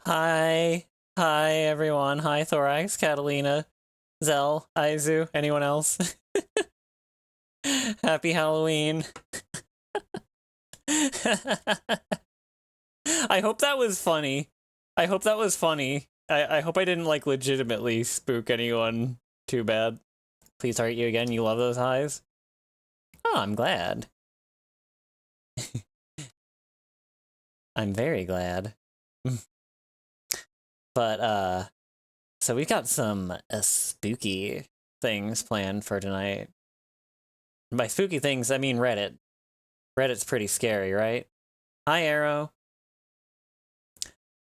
Hi. Hi, everyone. Hi, Thorax, Catalina, Zell, Aizu, anyone else? Happy Halloween. I hope that was funny. I hope that was funny. I hope I didn't, like, legitimately spook anyone too bad. Please target you again. You love those highs? Oh, I'm glad. I'm very glad. But, so we've got some spooky things planned for tonight. And by spooky things, I mean Reddit. Reddit's pretty scary, right? Hi, Arrow.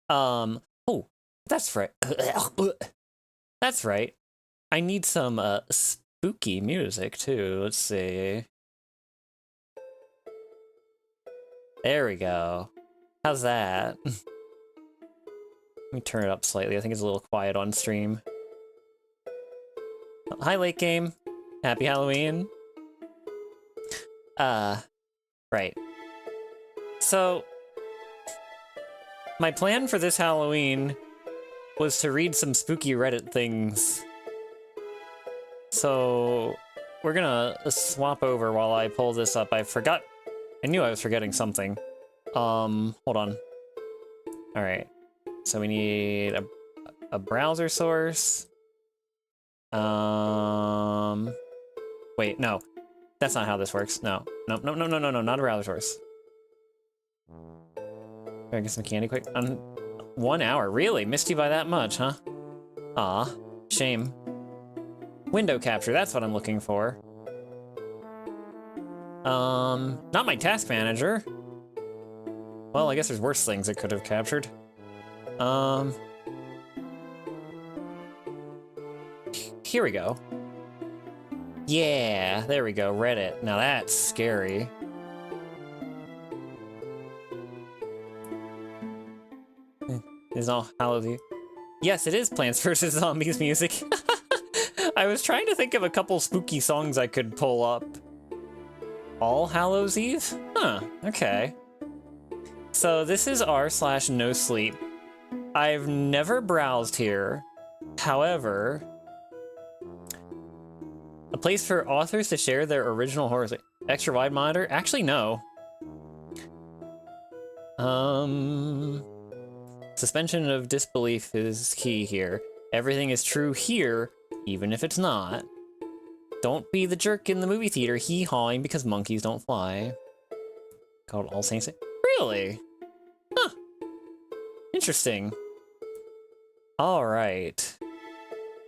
Oh, that's right. That's right. I need some, spooky music, too. Let's see. There we go. How's that? Let me turn it up slightly. I think it's a little quiet on stream. Hi, late game. Happy Halloween. Right. So, my plan for this Halloween was to read some spooky Reddit things. So, we're gonna swap over while I pull this up. I knew I was forgetting something. Hold on. Alright. So we need a browser source. Wait, no. That's not how this works. No, not a browser source. Can I get some candy quick? 1 hour, really? Missed you by that much, huh? Aw, shame. Window capture, that's what I'm looking for. Not my task manager. Well, I guess there's worse things it could have captured. Here we go. Yeah, there we go, Reddit. Now that's scary. Is all Hallows Eve? Yes, it is Plants vs. Zombies music. I was trying to think of a couple spooky songs I could pull up. All Hallows Eve? Huh, okay. So this is r/no sleep. I've never browsed here. However, a place for authors to share their original horror. Extra wide monitor? Actually, no. Suspension of disbelief is key here. Everything is true here, even if it's not. Don't be the jerk in the movie theater hee-hawing because monkeys don't fly. Called All Saints Day? Really? Huh. Interesting. All right.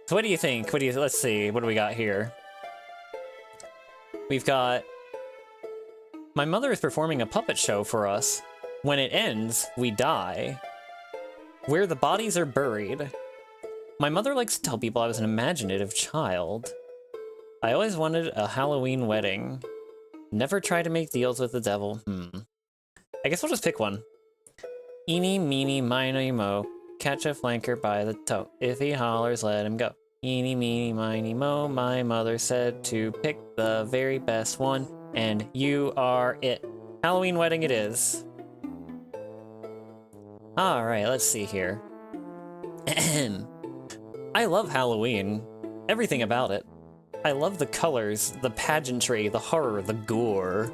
So what do you think? Let's see, what do we got here? We've got... My mother is performing a puppet show for us. When it ends, we die. Where the bodies are buried. My mother likes to tell people I was an imaginative child. I always wanted a Halloween wedding. Never try to make deals with the devil. I guess we'll just pick one. Eeny, meeny, miny, mo. Catch a flanker by the toe. If he hollers, let him go. Eeny, meeny, miny, mo. My mother said to pick the very best one, and you are it. Halloween wedding it is. Alright, let's see here. I love Halloween. Everything about it. I love the colors, the pageantry, the horror, the gore.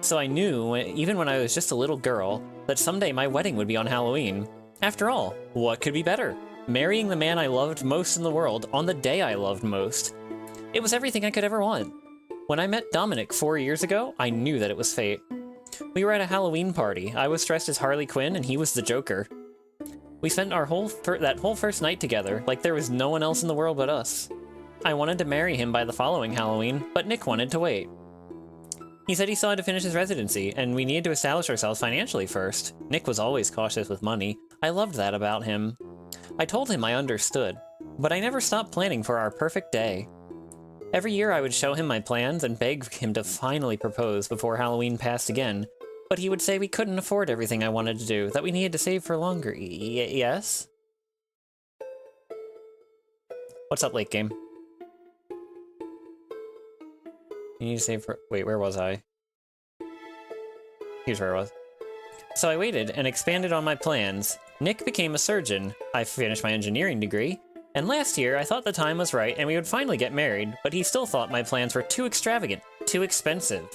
So I knew, even when I was just a little girl, that someday my wedding would be on Halloween. After all, what could be better? Marrying the man I loved most in the world on the day I loved most. It was everything I could ever want. When I met Dominic 4 years ago, I knew that it was fate. We were at a Halloween party. I was dressed as Harley Quinn and he was the Joker. We spent our that whole first night together, like there was no one else in the world but us. I wanted to marry him by the following Halloween, but Nick wanted to wait. He said he still had to finish his residency, and we needed to establish ourselves financially first. Nick was always cautious with money. I loved that about him. I told him I understood, but I never stopped planning for our perfect day. Every year I would show him my plans and beg him to finally propose before Halloween passed again, but he would say we couldn't afford everything I wanted to do, that we needed to save for longer. Yes? What's up, late game? You need to save for... Wait, where was I? Here's where I was. So I waited and expanded on my plans. Nick became a surgeon. I finished my engineering degree. And last year, I thought the time was right and we would finally get married, but he still thought my plans were too extravagant, too expensive.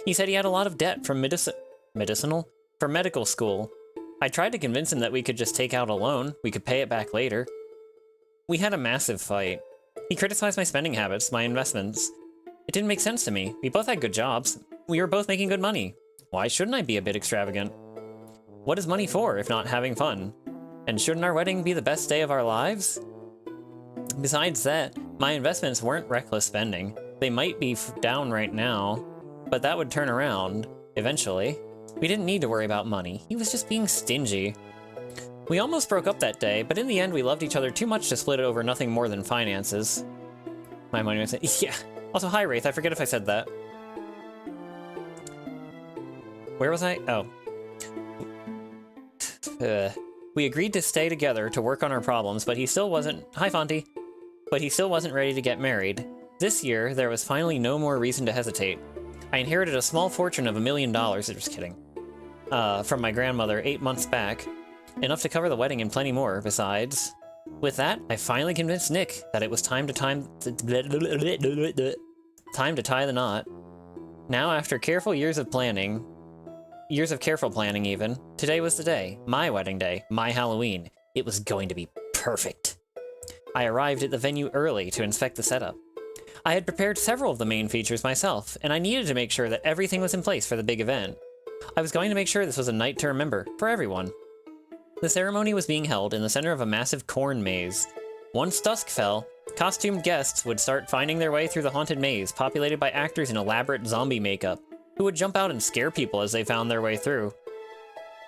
He said he had a lot of debt from medical school. I tried to convince him that we could just take out a loan, we could pay it back later. We had a massive fight. He criticized my spending habits, my investments. It didn't make sense to me. We both had good jobs. We were both making good money. Why shouldn't I be a bit extravagant? What is money for if not having fun? And shouldn't our wedding be the best day of our lives? Besides that, my investments weren't reckless spending. They might be down right now, but that would turn around eventually. We didn't need to worry about money. He was just being stingy. We almost broke up that day, but in the end we loved each other too much to split it over nothing more than finances. My money was... Yeah. Also, hi Wraith, I forget if I said that. Where was I? Oh. We agreed to stay together to work on our problems, but he still wasn't... Hi Fonty. But he still wasn't ready to get married. This year, there was finally no more reason to hesitate. I inherited a small fortune of $1 million, just kidding, from my grandmother 8 months back. Enough to cover the wedding and plenty more, besides. With that, I finally convinced Nick that it was time to tie the knot. Now, after careful years of careful planning even, today was the day. My wedding day. My Halloween. It was going to be perfect. I arrived at the venue early to inspect the setup. I had prepared several of the main features myself, and I needed to make sure that everything was in place for the big event. I was going to make sure this was a night to remember, for everyone. The ceremony was being held in the center of a massive corn maze. Once dusk fell, costumed guests would start finding their way through the haunted maze, populated by actors in elaborate zombie makeup, who would jump out and scare people as they found their way through.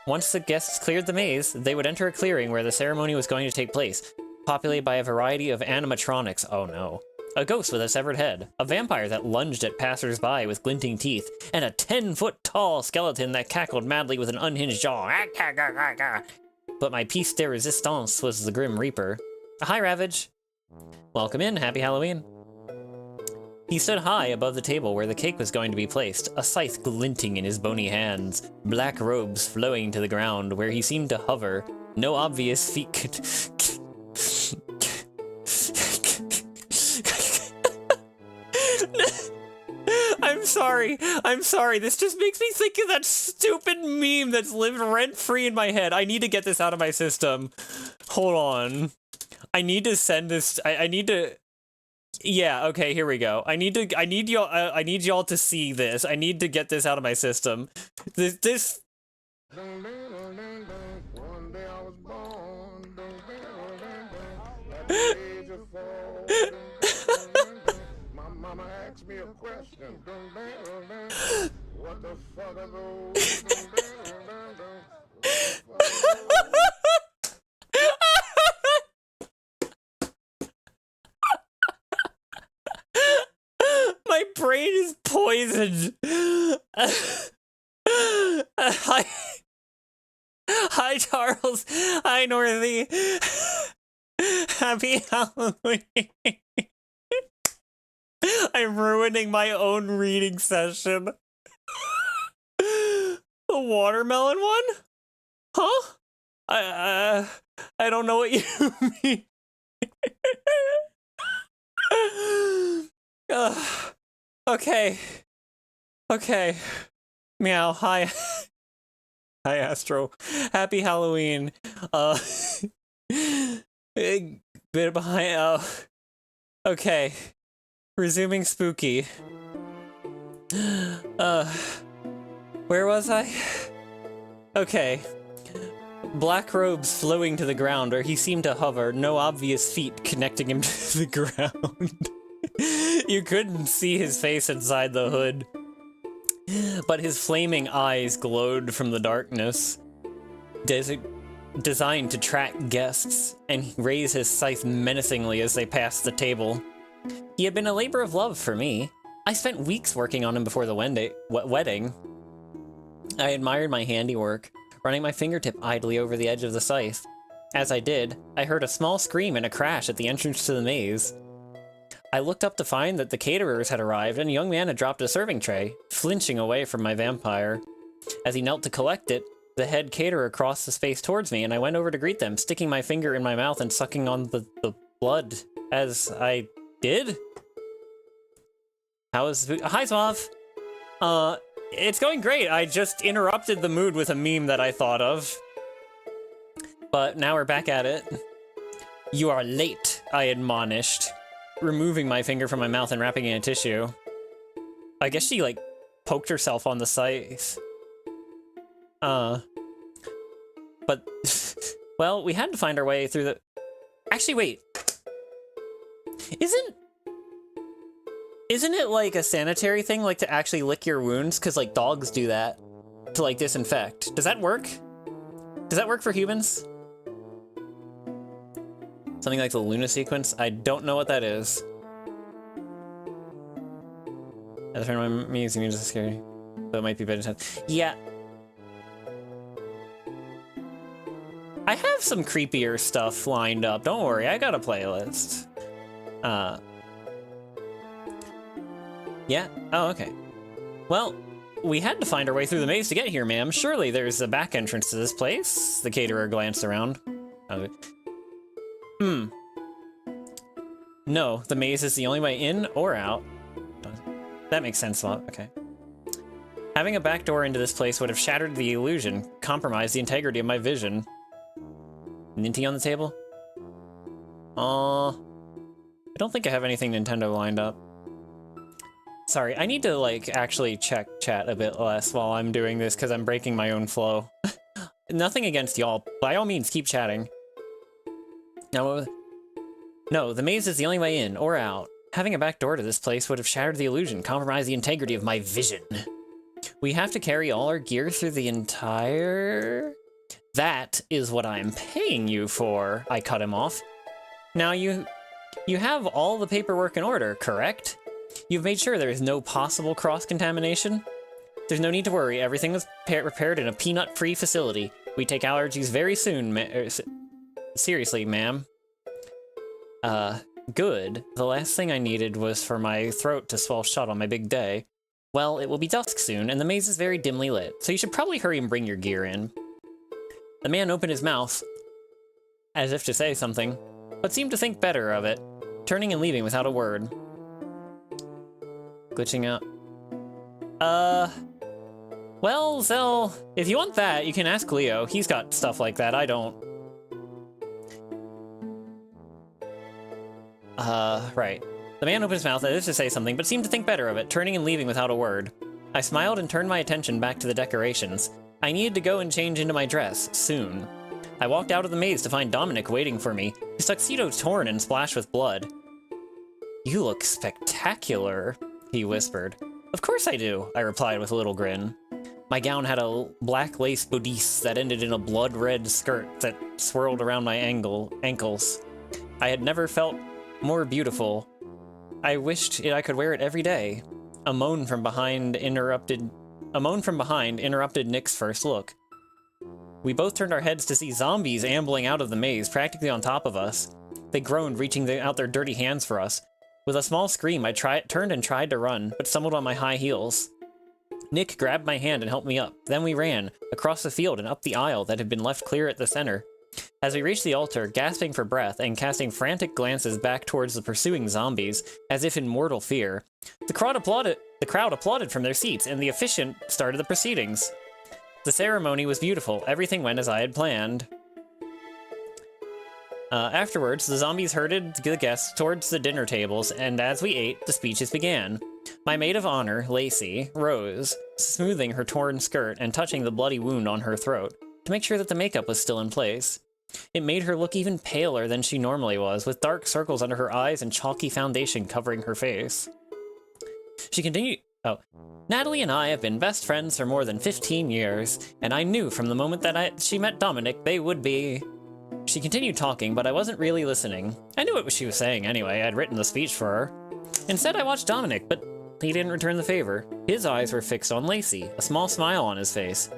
Once the guests cleared the maze, they would enter a clearing where the ceremony was going to take place, populated by a variety of animatronics. Oh no. A ghost with a severed head, a vampire that lunged at passers-by with glinting teeth, and a 10-foot-tall skeleton that cackled madly with an unhinged jaw. But my piece de resistance was the Grim Reaper. Hi, Ravage. Welcome in, happy Halloween. He stood high above the table where the cake was going to be placed, a scythe glinting in his bony hands, black robes flowing to the ground where he seemed to hover. No obvious feet could... I'm sorry, this just makes me think of that stupid meme that's lived rent-free in my head. I need to get this out of my system. Hold on. I need to send this, I need to... Yeah, okay, here we go. I need y'all to see this. I need to get this out of my system. This... Mama asked me a question. What the fuck are those? My brain is poisoned. Hi, Charles. Hi, Northy. Happy Halloween. I'm ruining my own reading session. The watermelon one? Huh? I don't know what you mean. Okay. Okay. Meow. Hi. Hi, Astro. Happy Halloween. Bit behind. Okay. Resuming spooky. Where was I? Okay. Black robes flowing to the ground where he seemed to hover, no obvious feet connecting him to the ground. You couldn't see his face inside the hood, but his flaming eyes glowed from the darkness, designed to track guests, and raise his scythe menacingly as they passed the table. He had been a labor of love for me. I spent weeks working on him before the wedding. I admired my handiwork, running my fingertip idly over the edge of the scythe. As I did, I heard a small scream and a crash at the entrance to the maze. I looked up to find that the caterers had arrived and a young man had dropped a serving tray, flinching away from my vampire. As he knelt to collect it, the head caterer across the space towards me, and I went over to greet them, sticking my finger in my mouth and sucking on the blood as I did. How is... Hi, Suave! It's going great. I just interrupted the mood with a meme that I thought of. But now we're back at it. You are late, I admonished, removing my finger from my mouth and wrapping it in tissue. I guess she, like, poked herself on the site. But, well, we had to find our way through the... Actually, wait. Isn't it, like, a sanitary thing, like, to actually lick your wounds? Because, like, dogs do that to, like, disinfect. Does that work? Does that work for humans? Something like the Luna sequence? I don't know what that is. As a friend of mine, music is scary. So it might be better. Yeah. I have some creepier stuff lined up. Don't worry, I got a playlist. Yeah? Oh, okay. Well, we had to find our way through the maze to get here, ma'am. Surely there's a back entrance to this place? The caterer glanced around. Okay. No, the maze is the only way in or out. That makes sense, okay. Having a back door into this place would have shattered the illusion, compromised the integrity of my vision. Ninty on the table? I don't think I have anything Nintendo lined up. Sorry, I need to, like, actually check chat a bit less while I'm doing this, because I'm breaking my own flow. Nothing against y'all. By all means, keep chatting. No, the maze is the only way in, or out. Having a back door to this place would have shattered the illusion, compromised the integrity of my vision. We have to carry all our gear through the entire... That is what I'm paying you for, I cut him off. Now you have all the paperwork in order, correct? You've made sure there is no possible cross-contamination? There's no need to worry, everything was prepared in a peanut-free facility. We take allergies very soon, seriously, ma'am. Good. The last thing I needed was for my throat to swell shut on my big day. Well, it will be dusk soon, and the maze is very dimly lit, so you should probably hurry and bring your gear in. The man opened his mouth, as if to say something, but seemed to think better of it, turning and leaving without a word. Glitching out. Well, Zell, if you want that, you can ask Leo. He's got stuff like that, I don't. Right. The man opened his mouth as if to say something, but seemed to think better of it, turning and leaving without a word. I smiled and turned my attention back to the decorations. I needed to go and change into my dress, soon. I walked out of the maze to find Dominic waiting for me, his tuxedo torn and splashed with blood. You look spectacular, he whispered. Of course I do, I replied with a little grin. My gown had a black lace bodice that ended in a blood-red skirt that swirled around my ankles. I had never felt more beautiful. I wished I could wear it every day. A moan from behind interrupted Nick's first look. We both turned our heads to see zombies ambling out of the maze, practically on top of us. They groaned, reaching out their dirty hands for us. With a small scream, I turned and tried to run, but stumbled on my high heels. Nick grabbed my hand and helped me up. Then we ran, across the field and up the aisle that had been left clear at the center. As we reached the altar, gasping for breath and casting frantic glances back towards the pursuing zombies, as if in mortal fear, the crowd applauded from their seats, and the officiant started the proceedings. The ceremony was beautiful. Everything went as I had planned. Afterwards, the zombies herded the guests towards the dinner tables, and as we ate, the speeches began. My maid of honor, Lacey, rose, smoothing her torn skirt and touching the bloody wound on her throat, to make sure that the makeup was still in place. It made her look even paler than she normally was, with dark circles under her eyes and chalky foundation covering her face. She continued, Natalie and I have been best friends for more than 15 years, and I knew from the moment that she met Dominic they would be... She continued talking, but I wasn't really listening. I knew what she was saying anyway. I'd written the speech for her. Instead, I watched Dominic, but he didn't return the favor. His eyes were fixed on Lacey, a small smile on his face.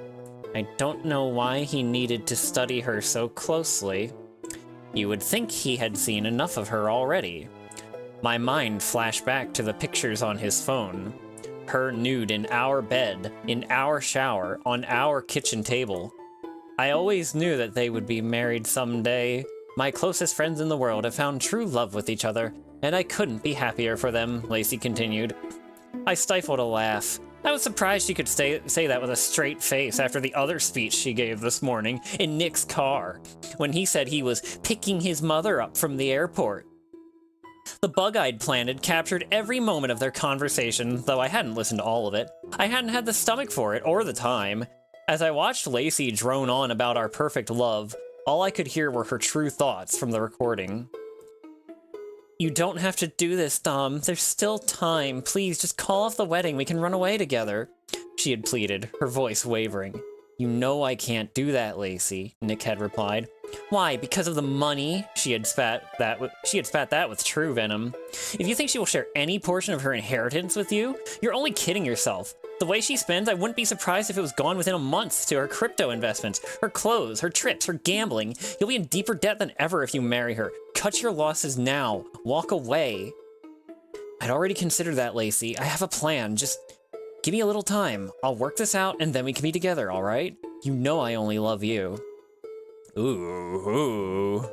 I don't know why he needed to study her so closely. You would think he had seen enough of her already. My mind flashed back to the pictures on his phone. Her nude in our bed, in our shower, on our kitchen table. I always knew that they would be married someday. My closest friends in the world have found true love with each other, and I couldn't be happier for them, Lacey continued. I stifled a laugh. I was surprised she could say that with a straight face after the other speech she gave this morning in Nick's car, when he said he was picking his mother up from the airport. The bug-eyed plan had captured every moment of their conversation, though I hadn't listened to all of it. I hadn't had the stomach for it, or the time. As I watched Lacey drone on about our perfect love, all I could hear were her true thoughts from the recording. You don't have to do this, Dom. There's still time. Please, just call off the wedding. We can run away together. She had pleaded, her voice wavering. You know I can't do that, Lacey, Nick had replied. Why? Because of the money? She had spat that with true venom. If you think she will share any portion of her inheritance with you, you're only kidding yourself. The way she spends, I wouldn't be surprised if it was gone within a month to her crypto investments, her clothes, her trips, her gambling. You'll be in deeper debt than ever if you marry her. Cut your losses now. Walk away. I'd already considered that, Lacey. I have a plan. Just give me a little time. I'll work this out and then we can be together, all right? You know I only love you. Ooh.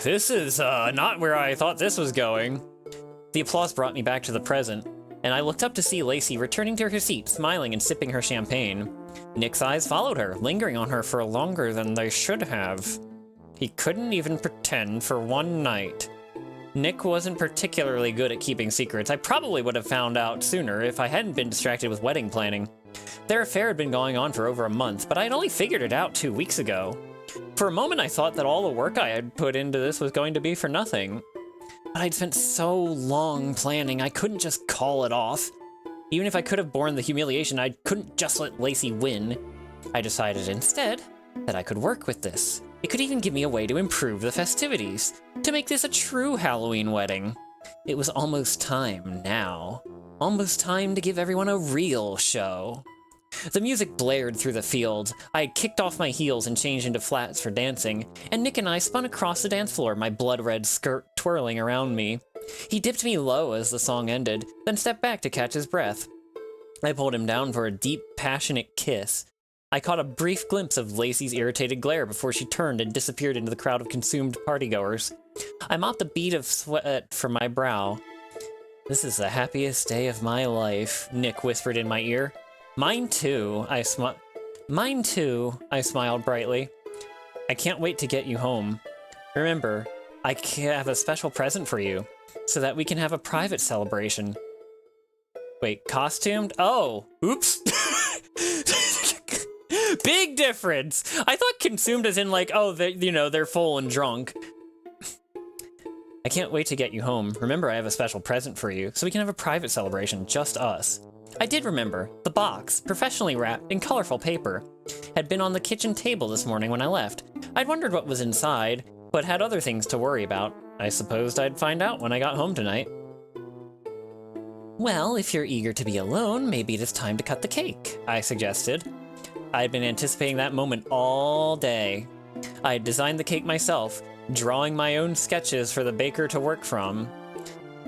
This is not where I thought this was going. The applause brought me back to the present, and I looked up to see Lacey returning to her seat, smiling and sipping her champagne. Nick's eyes followed her, lingering on her for longer than they should have. He couldn't even pretend for one night. Nick wasn't particularly good at keeping secrets. I probably would have found out sooner if I hadn't been distracted with wedding planning. Their affair had been going on for over a month, but I had only figured it out 2 weeks ago. For a moment I thought that all the work I had put into this was going to be for nothing. But I'd spent so long planning, I couldn't just call it off. Even if I could have borne the humiliation, I couldn't just let Lacey win. I decided instead that I could work with this. It could even give me a way to improve the festivities, to make this a true Halloween wedding. It was almost time now. Almost time to give everyone a real show. The music blared through the field. I had kicked off my heels and changed into flats for dancing, and Nick and I spun across the dance floor, my blood-red skirt twirling around me. He dipped me low as the song ended, then stepped back to catch his breath. I pulled him down for a deep, passionate kiss. I caught a brief glimpse of Lacey's irritated glare before she turned and disappeared into the crowd of consumed partygoers. I mopped a bead of sweat from my brow. This is the happiest day of my life, Nick whispered in my ear. Mine too, I smiled brightly. I can't wait to get you home. Remember, I have a special present for you, so that we can have a private celebration. Wait, costumed? Oh, oops. Big difference! I thought consumed as in like, oh, they're full and drunk. I can't wait to get you home. Remember, I have a special present for you, so we can have a private celebration, just us. I did remember. The box, professionally wrapped in colorful paper, had been on the kitchen table this morning when I left. I'd wondered what was inside, but had other things to worry about. I supposed I'd find out when I got home tonight. Well, if you're eager to be alone, maybe it is time to cut the cake, I suggested. I had been anticipating that moment all day. I had designed the cake myself, drawing my own sketches for the baker to work from.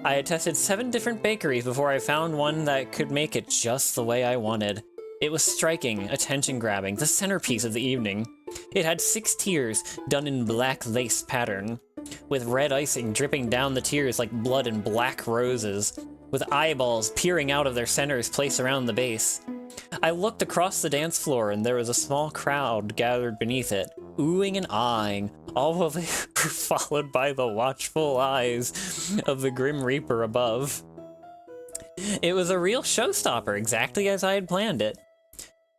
I had tested 7 different bakeries before I found one that could make it just the way I wanted. It was striking, attention-grabbing, the centerpiece of the evening. It had 6 tiers done in black lace pattern, with red icing dripping down the tiers like blood and black roses, with eyeballs peering out of their centers placed around the base. I looked across the dance floor and there was a small crowd gathered beneath it, oohing and eyeing, all while they were followed by the watchful eyes of the Grim Reaper above. It was a real showstopper, exactly as I had planned it.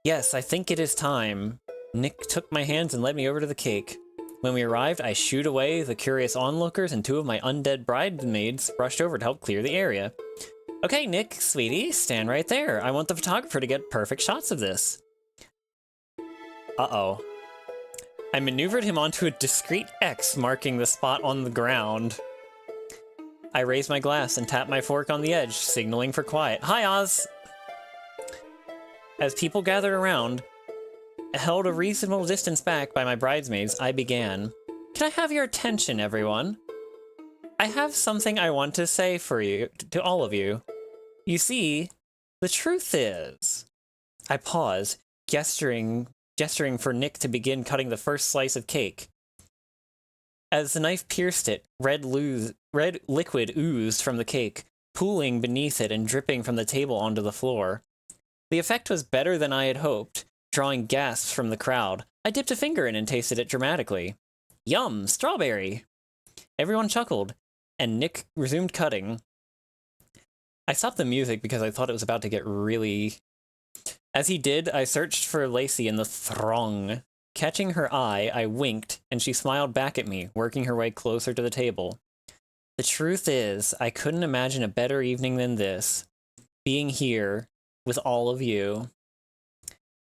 Yes, I think it is time. Nick took my hands and led me over to the cake. When we arrived, I shooed away the curious onlookers and 2 of my undead bridesmaids rushed over to help clear the area. Okay, Nick, sweetie, stand right there. I want the photographer to get perfect shots of this. Uh-oh. I maneuvered him onto a discreet X marking the spot on the ground. I raised my glass and tapped my fork on the edge, signaling for quiet. Hi, Oz! As people gathered around, held a reasonable distance back by my bridesmaids, I began. Can I have your attention, everyone? I have something I want to say for you, to all of you. You see, the truth is... I paused, gesturing gesturing for Nick to begin cutting the first slice of cake. As the knife pierced it, red liquid oozed from the cake, pooling beneath it and dripping from the table onto the floor. The effect was better than I had hoped, drawing gasps from the crowd. I dipped a finger in and tasted it dramatically. Yum! Strawberry! Everyone chuckled, and Nick resumed cutting. I stopped the music because I thought it was about to get really... As he did, I searched for Lacey in the throng. Catching her eye, I winked, and she smiled back at me, working her way closer to the table. The truth is, I couldn't imagine a better evening than this. Being here with all of you.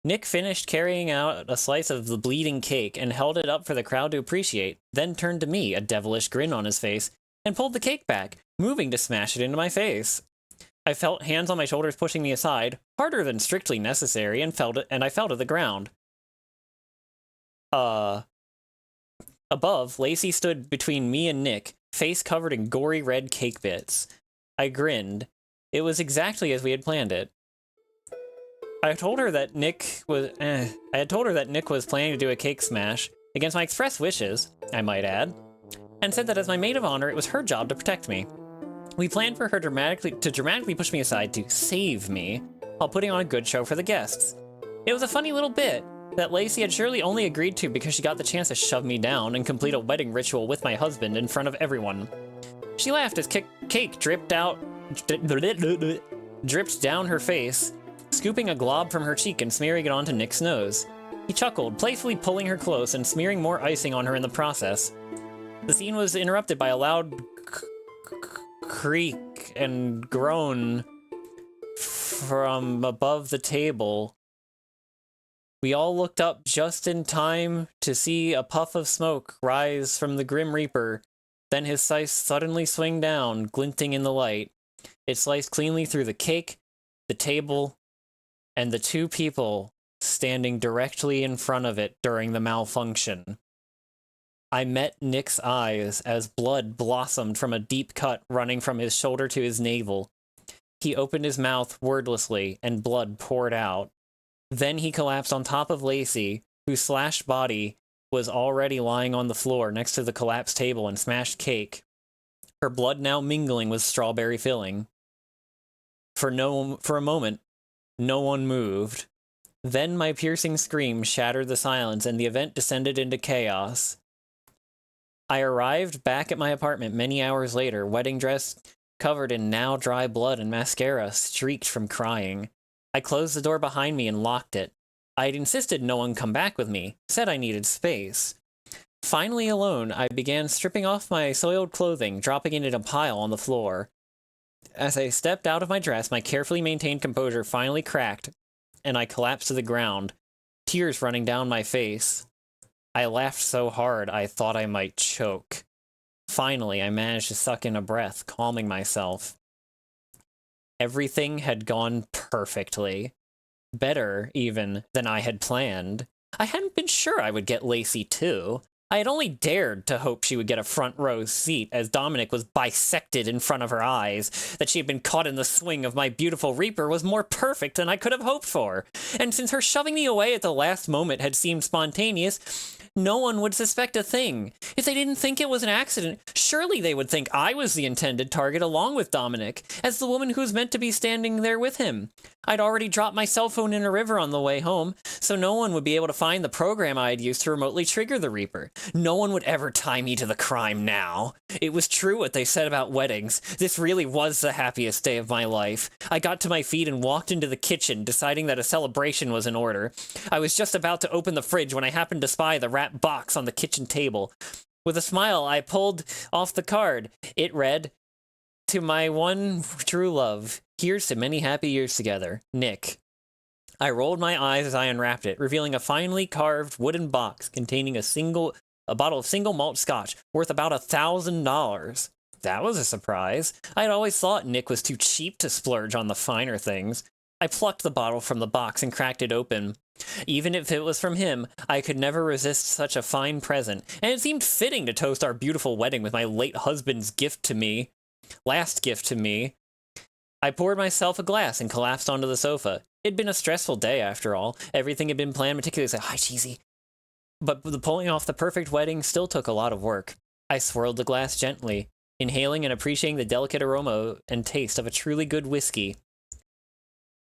Nick finished carrying out a slice of the bleeding cake and held it up for the crowd to appreciate, then turned to me, a devilish grin on his face, and pulled the cake back, moving to smash it into my face. I felt hands on my shoulders pushing me aside, harder than strictly necessary, and I fell to the ground. Above, Lacey stood between me and Nick, face covered in gory red cake bits. I grinned. It was exactly as we had planned it. I had told her that Nick was planning to do a cake smash, against my express wishes, I might add, and said that as my maid of honor, it was her job to protect me. We planned for her to dramatically push me aside to save me, while putting on a good show for the guests. It was a funny little bit that Lacey had surely only agreed to because she got the chance to shove me down and complete a wedding ritual with my husband in front of everyone. She laughed as cake dripped down her face, scooping a glob from her cheek and smearing it onto Nick's nose. He chuckled, playfully pulling her close and smearing more icing on her in the process. The scene was interrupted by a loud creak and groan from above the table. We all looked up just in time to see a puff of smoke rise from the Grim Reaper, then his scythe suddenly swing down, glinting in the light. It sliced cleanly through the cake, the table, and the two people standing directly in front of it during the malfunction. I met Nick's eyes as blood blossomed from a deep cut running from his shoulder to his navel. He opened his mouth wordlessly, and blood poured out. Then he collapsed on top of Lacey, whose slashed body was already lying on the floor next to the collapsed table and smashed cake, her blood now mingling with strawberry filling. For a moment, no one moved. Then my piercing scream shattered the silence, and the event descended into chaos. I arrived back at my apartment many hours later, wedding dress covered in now dry blood and mascara streaked from crying. I closed the door behind me and locked it. I had insisted no one come back with me, said I needed space. Finally alone, I began stripping off my soiled clothing, dropping it in a pile on the floor. As I stepped out of my dress, my carefully maintained composure finally cracked, and I collapsed to the ground, tears running down my face. I laughed so hard I thought I might choke. Finally, I managed to suck in a breath, calming myself. Everything had gone perfectly. Better, even, than I had planned. I hadn't been sure I would get Lacey, too. I had only dared to hope she would get a front row seat as Dominic was bisected in front of her eyes. That she had been caught in the swing of my beautiful Reaper was more perfect than I could have hoped for. And since her shoving me away at the last moment had seemed spontaneous, no one would suspect a thing. If they didn't think it was an accident, surely they would think I was the intended target along with Dominic, as the woman who was meant to be standing there with him. I'd already dropped my cell phone in a river on the way home, so no one would be able to find the program I had used to remotely trigger the Reaper. No one would ever tie me to the crime now. It was true what they said about weddings. This really was the happiest day of my life. I got to my feet and walked into the kitchen, deciding that a celebration was in order. I was just about to open the fridge when I happened to spy the wrapped box on the kitchen table. With a smile, I pulled off the card. It read, "To my one true love, here's to many happy years together, Nick." I rolled my eyes as I unwrapped it, revealing a finely carved wooden box containing a bottle of single malt scotch worth about $1,000. That was a surprise. I had always thought Nick was too cheap to splurge on the finer things. I plucked the bottle from the box and cracked it open. Even if it was from him, I could never resist such a fine present, and it seemed fitting to toast our beautiful wedding with my late husband's last gift to me. I poured myself a glass and collapsed onto the sofa. It'd been a stressful day, after all. Everything had been planned meticulously. Hi, cheesy. But the pulling off the perfect wedding still took a lot of work. I swirled the glass gently, inhaling and appreciating the delicate aroma and taste of a truly good whiskey.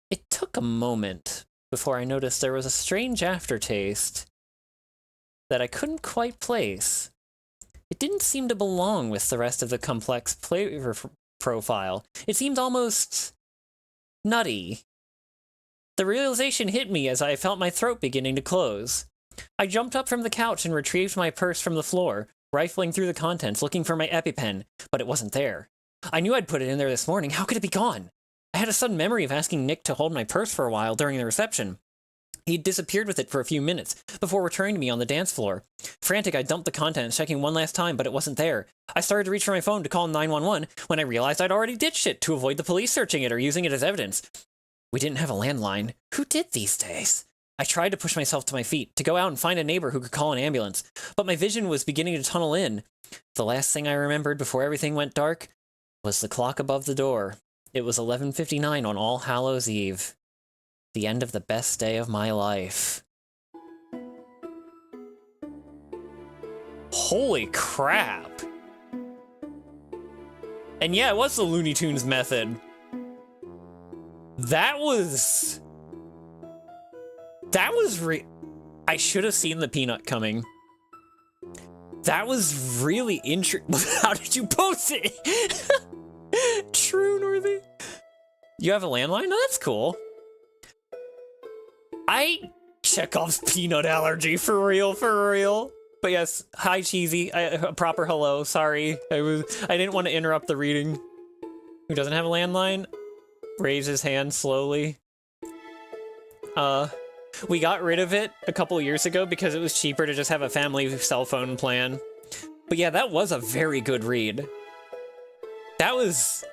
It took a moment before I noticed there was a strange aftertaste that I couldn't quite place. It didn't seem to belong with the rest of the complex flavor profile. It seemed almost nutty. The realization hit me as I felt my throat beginning to close. I jumped up from the couch and retrieved my purse from the floor, rifling through the contents, looking for my EpiPen, but it wasn't there. I knew I'd put it in there this morning. How could it be gone? I had a sudden memory of asking Nick to hold my purse for a while during the reception. He'd disappeared with it for a few minutes before returning to me on the dance floor. Frantic, I dumped the contents, checking one last time, but it wasn't there. I started to reach for my phone to call 911 when I realized I'd already ditched it to avoid the police searching it or using it as evidence. We didn't have a landline. Who did these days? I tried to push myself to my feet, to go out and find a neighbor who could call an ambulance, but my vision was beginning to tunnel in. The last thing I remembered before everything went dark was the clock above the door. It was 11:59 on All Hallows Eve. The end of the best day of my life. Holy crap! And yeah, it was the Looney Tunes method. That was I should have seen the peanut coming. That was really How did you post it? True, Northy. You have a landline? No, that's cool. Chekhov's peanut allergy, for real. But yes, hi, Cheesy. A proper hello, sorry. I didn't want to interrupt the reading. Who doesn't have a landline? Raise his hand slowly. We got rid of it a couple years ago because it was cheaper to just have a family cell phone plan. But yeah, that was a very good read. That was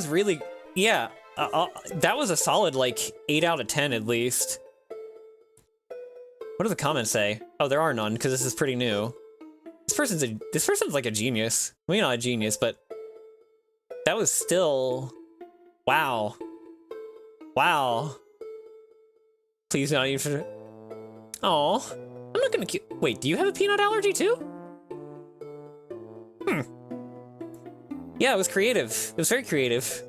really, yeah. That was a solid, like, 8 out of 10 at least. What do the comments say? Oh, there are none, because this is pretty new. This person's like a genius. Well, not a genius, but that was still... Wow. Wow. Please not even... Aw. I'm not gonna... Wait, do you have a peanut allergy too? Yeah, it was creative. It was very creative.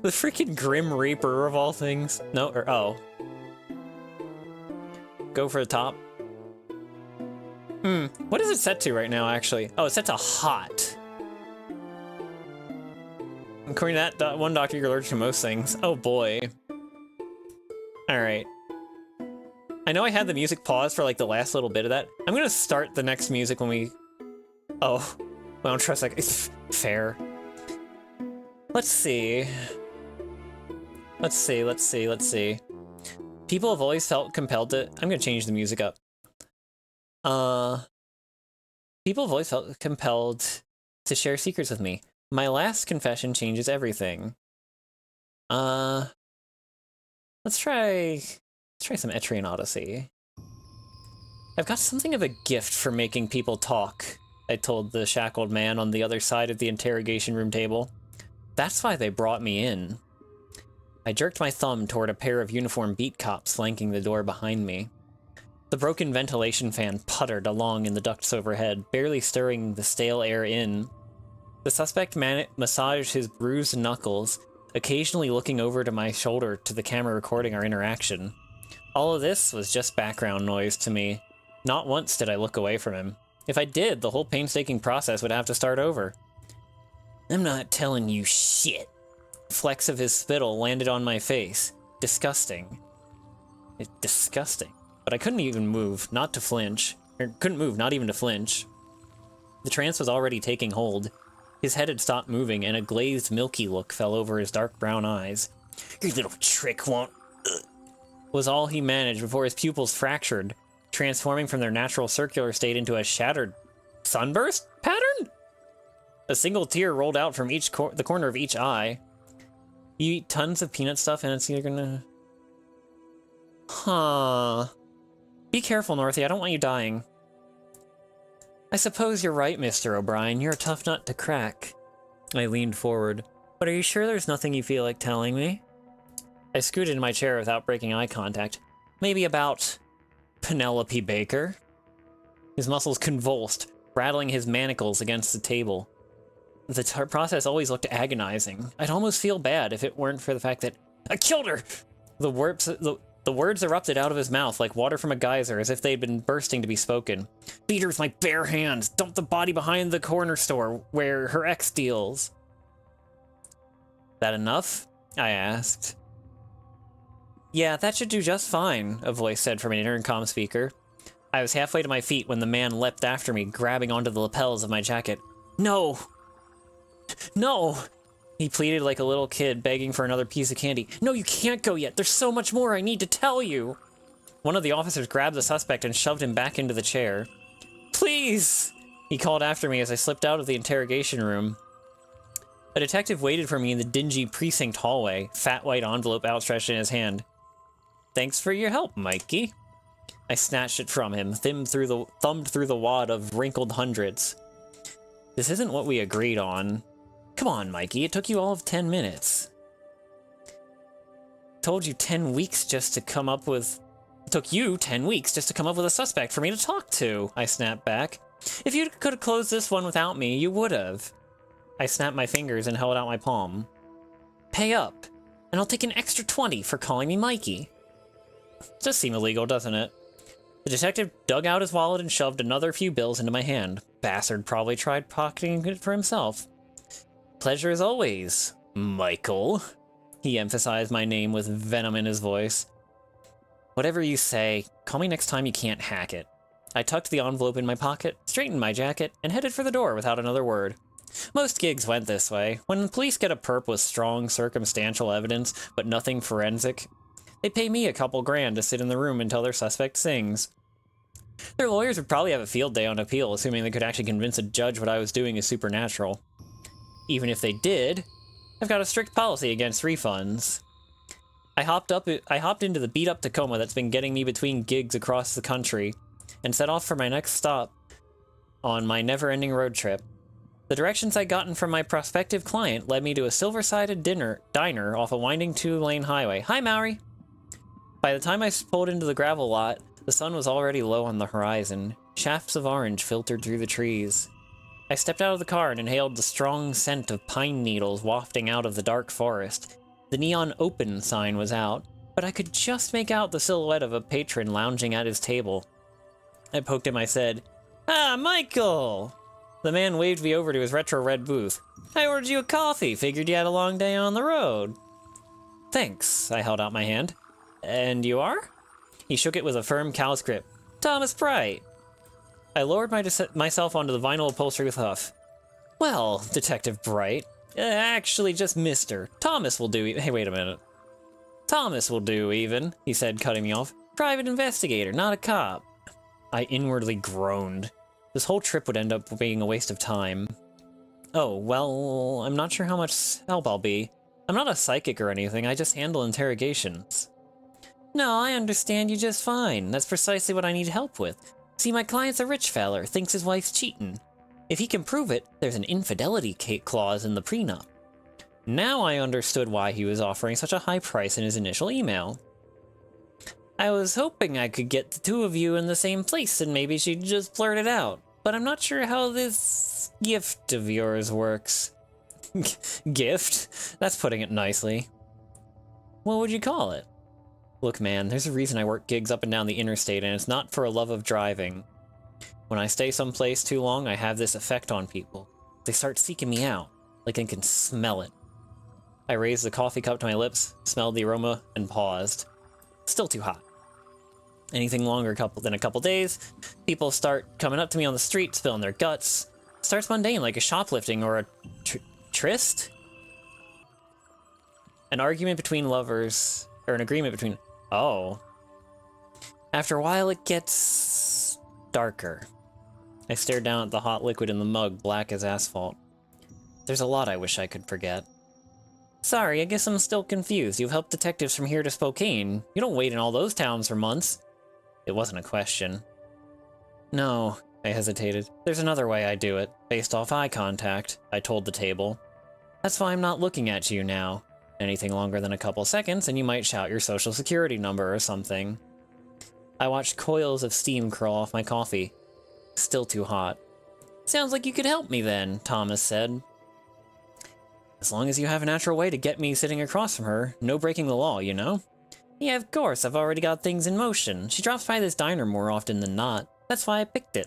The freaking Grim Reaper of all things. No, or oh. Go for the top. What is it set to right now, actually? Oh, it's set to hot. According to that one doctor, you're allergic to most things. Oh boy. Alright. I know I had the music paused for like the last little bit of that. I'm gonna start the next music when we... Oh. I don't trust that. It's fair. Let's see. Let's see. People have always felt compelled to... I'm gonna change the music up. People have always felt compelled to share secrets with me. My last confession changes everything. Let's try some Etrian Odyssey. I've got something of a gift for making people talk, I told the shackled man on the other side of the interrogation room table. That's why they brought me in. I jerked my thumb toward a pair of uniformed beat cops flanking the door behind me. The broken ventilation fan puttered along in the ducts overhead, barely stirring the stale air in. The suspect massaged his bruised knuckles, occasionally looking over to my shoulder to the camera recording our interaction. All of this was just background noise to me. Not once did I look away from him. If I did, the whole painstaking process would have to start over. I'm not telling you shit. Flecks of his spittle landed on my face. Disgusting. It's disgusting. But I couldn't even move, not to flinch. Couldn't move, not even to flinch. The trance was already taking hold. His head had stopped moving, and a glazed, milky look fell over his dark brown eyes. Your little trick won't... was all he managed before his pupils fractured, transforming from their natural circular state into a shattered sunburst pattern? A single tear rolled out from the corner of each eye. You eat tons of peanut stuff and it's either gonna... Huh. Be careful, Northy. I don't want you dying. I suppose you're right, Mr. O'Brien. You're a tough nut to crack. I leaned forward. But are you sure there's nothing you feel like telling me? I scooted in my chair without breaking eye contact. Maybe about Penelope Baker? His muscles convulsed, rattling his manacles against the table. The process always looked agonizing. I'd almost feel bad if it weren't for the fact that I killed her! The words erupted out of his mouth like water from a geyser, as if they'd been bursting to be spoken. Beat her with my bare hands, dumped the body behind the corner store where her ex deals. That enough? I asked. Yeah, that should do just fine, a voice said from an intercom speaker. I was halfway to my feet when the man leapt after me, grabbing onto the lapels of my jacket. No! No! He pleaded like a little kid begging for another piece of candy. No, you can't go yet. There's so much more I need to tell you. One of the officers grabbed the suspect and shoved him back into the chair. Please! He called after me as I slipped out of the interrogation room. A detective waited for me in the dingy precinct hallway, fat white envelope outstretched in his hand. Thanks for your help, Mikey. I snatched it from him, thumbed through the wad of wrinkled hundreds. This isn't what we agreed on. Come on, Mikey, it took you all of 10 minutes. Told you 10 weeks just to come up with... It took you 10 weeks just to come up with a suspect for me to talk to, I snapped back. If you could have closed this one without me, you would have. I snapped my fingers and held out my palm. Pay up, and I'll take an extra 20 for calling me Mikey. Does seem illegal, doesn't it? The detective dug out his wallet and shoved another few bills into my hand. Bastard probably tried pocketing it for himself. Pleasure as always, Michael. He emphasized my name with venom in his voice. Whatever you say, call me next time you can't hack it. I tucked the envelope in my pocket, straightened my jacket, and headed for the door without another word. Most gigs went this way. When the police get a perp with strong circumstantial evidence, but nothing forensic, they pay me a couple grand to sit in the room until their suspect sings. Their lawyers would probably have a field day on appeal, assuming they could actually convince a judge what I was doing is supernatural. Even if they did, I've got a strict policy against refunds. I hopped into the beat-up Tacoma that's been getting me between gigs across the country, and set off for my next stop on my never-ending road trip. The directions I'd gotten from my prospective client led me to a silver-sided diner off a winding 2-lane highway. Hi, Maury! By the time I pulled into the gravel lot, the sun was already low on the horizon. Shafts of orange filtered through the trees. I stepped out of the car and inhaled the strong scent of pine needles wafting out of the dark forest. The neon open sign was out, but I could just make out the silhouette of a patron lounging at his table. I poked him, I said, "Ah, Michael!" The man waved me over to his retro red booth. "I ordered you a coffee, figured you had a long day on the road." "Thanks," I held out my hand. "And you are?" He shook it with a firm cow's grip. "Thomas Bright." I lowered myself onto the vinyl upholstery with a huff. "Well, Detective Bright, actually just Mr. Thomas will do. Hey, wait a minute. Thomas will do, even," he said, cutting me off. "Private investigator, not a cop." I inwardly groaned. This whole trip would end up being a waste of time. "Oh, well, I'm not sure how much help I'll be. I'm not a psychic or anything, I just handle interrogations." "No, I understand you just fine. That's precisely what I need help with. See, my client's a rich feller, thinks his wife's cheatin'. If he can prove it, there's an infidelity clause in the prenup." Now I understood why he was offering such a high price in his initial email. "I was hoping I could get the two of you in the same place and maybe she'd just blurt it out, but I'm not sure how this gift of yours works." Gift? That's putting it nicely. What would you call it? "Look, man, there's a reason I work gigs up and down the interstate, and it's not for a love of driving. When I stay someplace too long, I have this effect on people. They start seeking me out, like they can smell it." I raised the coffee cup to my lips, smelled the aroma, and paused. Still too hot. Anything longer than a couple days, people start coming up to me on the street, spilling their guts. It starts mundane, like a shoplifting or a tryst? An argument between lovers, or an agreement between... Oh. After a while, it gets darker. I stared down at the hot liquid in the mug, black as asphalt. There's a lot I wish I could forget. "Sorry, I guess I'm still confused. You've helped detectives from here to Spokane. You don't wait in all those towns for months." It wasn't a question. "No," I hesitated. "There's another way I do it, based off eye contact," I told the table. That's why I'm not looking at you now. Anything longer than a couple seconds and you might shout your social security number or something. I watched coils of steam curl off my coffee. Still too hot. Sounds like you could help me then, Thomas said. As long as you have a natural way to get me sitting across from her, no breaking the law, you know? Yeah, of course, I've already got things in motion. She drops by this diner more often than not. That's why I picked it.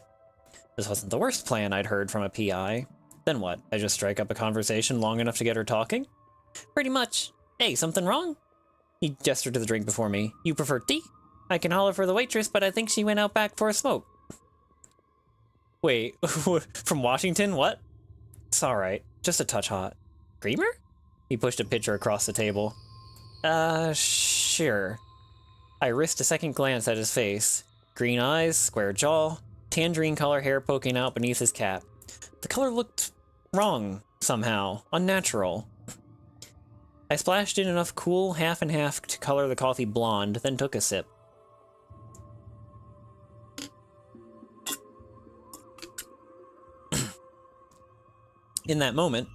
This wasn't the worst plan I'd heard from a PI. Then what? I just strike up a conversation long enough to get her talking? Pretty much. Hey, something wrong? He gestured to the drink before me. You prefer tea? I can holler for the waitress, but I think she went out back for a smoke. Wait, from Washington? What? It's alright. Just a touch hot. Creamer? He pushed a pitcher across the table. Sure. I risked a second glance at his face. Green eyes, square jaw, tangerine color hair poking out beneath his cap. The color looked wrong, somehow. Unnatural. I splashed in enough cool half and half to color the coffee blonde, then took a sip. In that moment,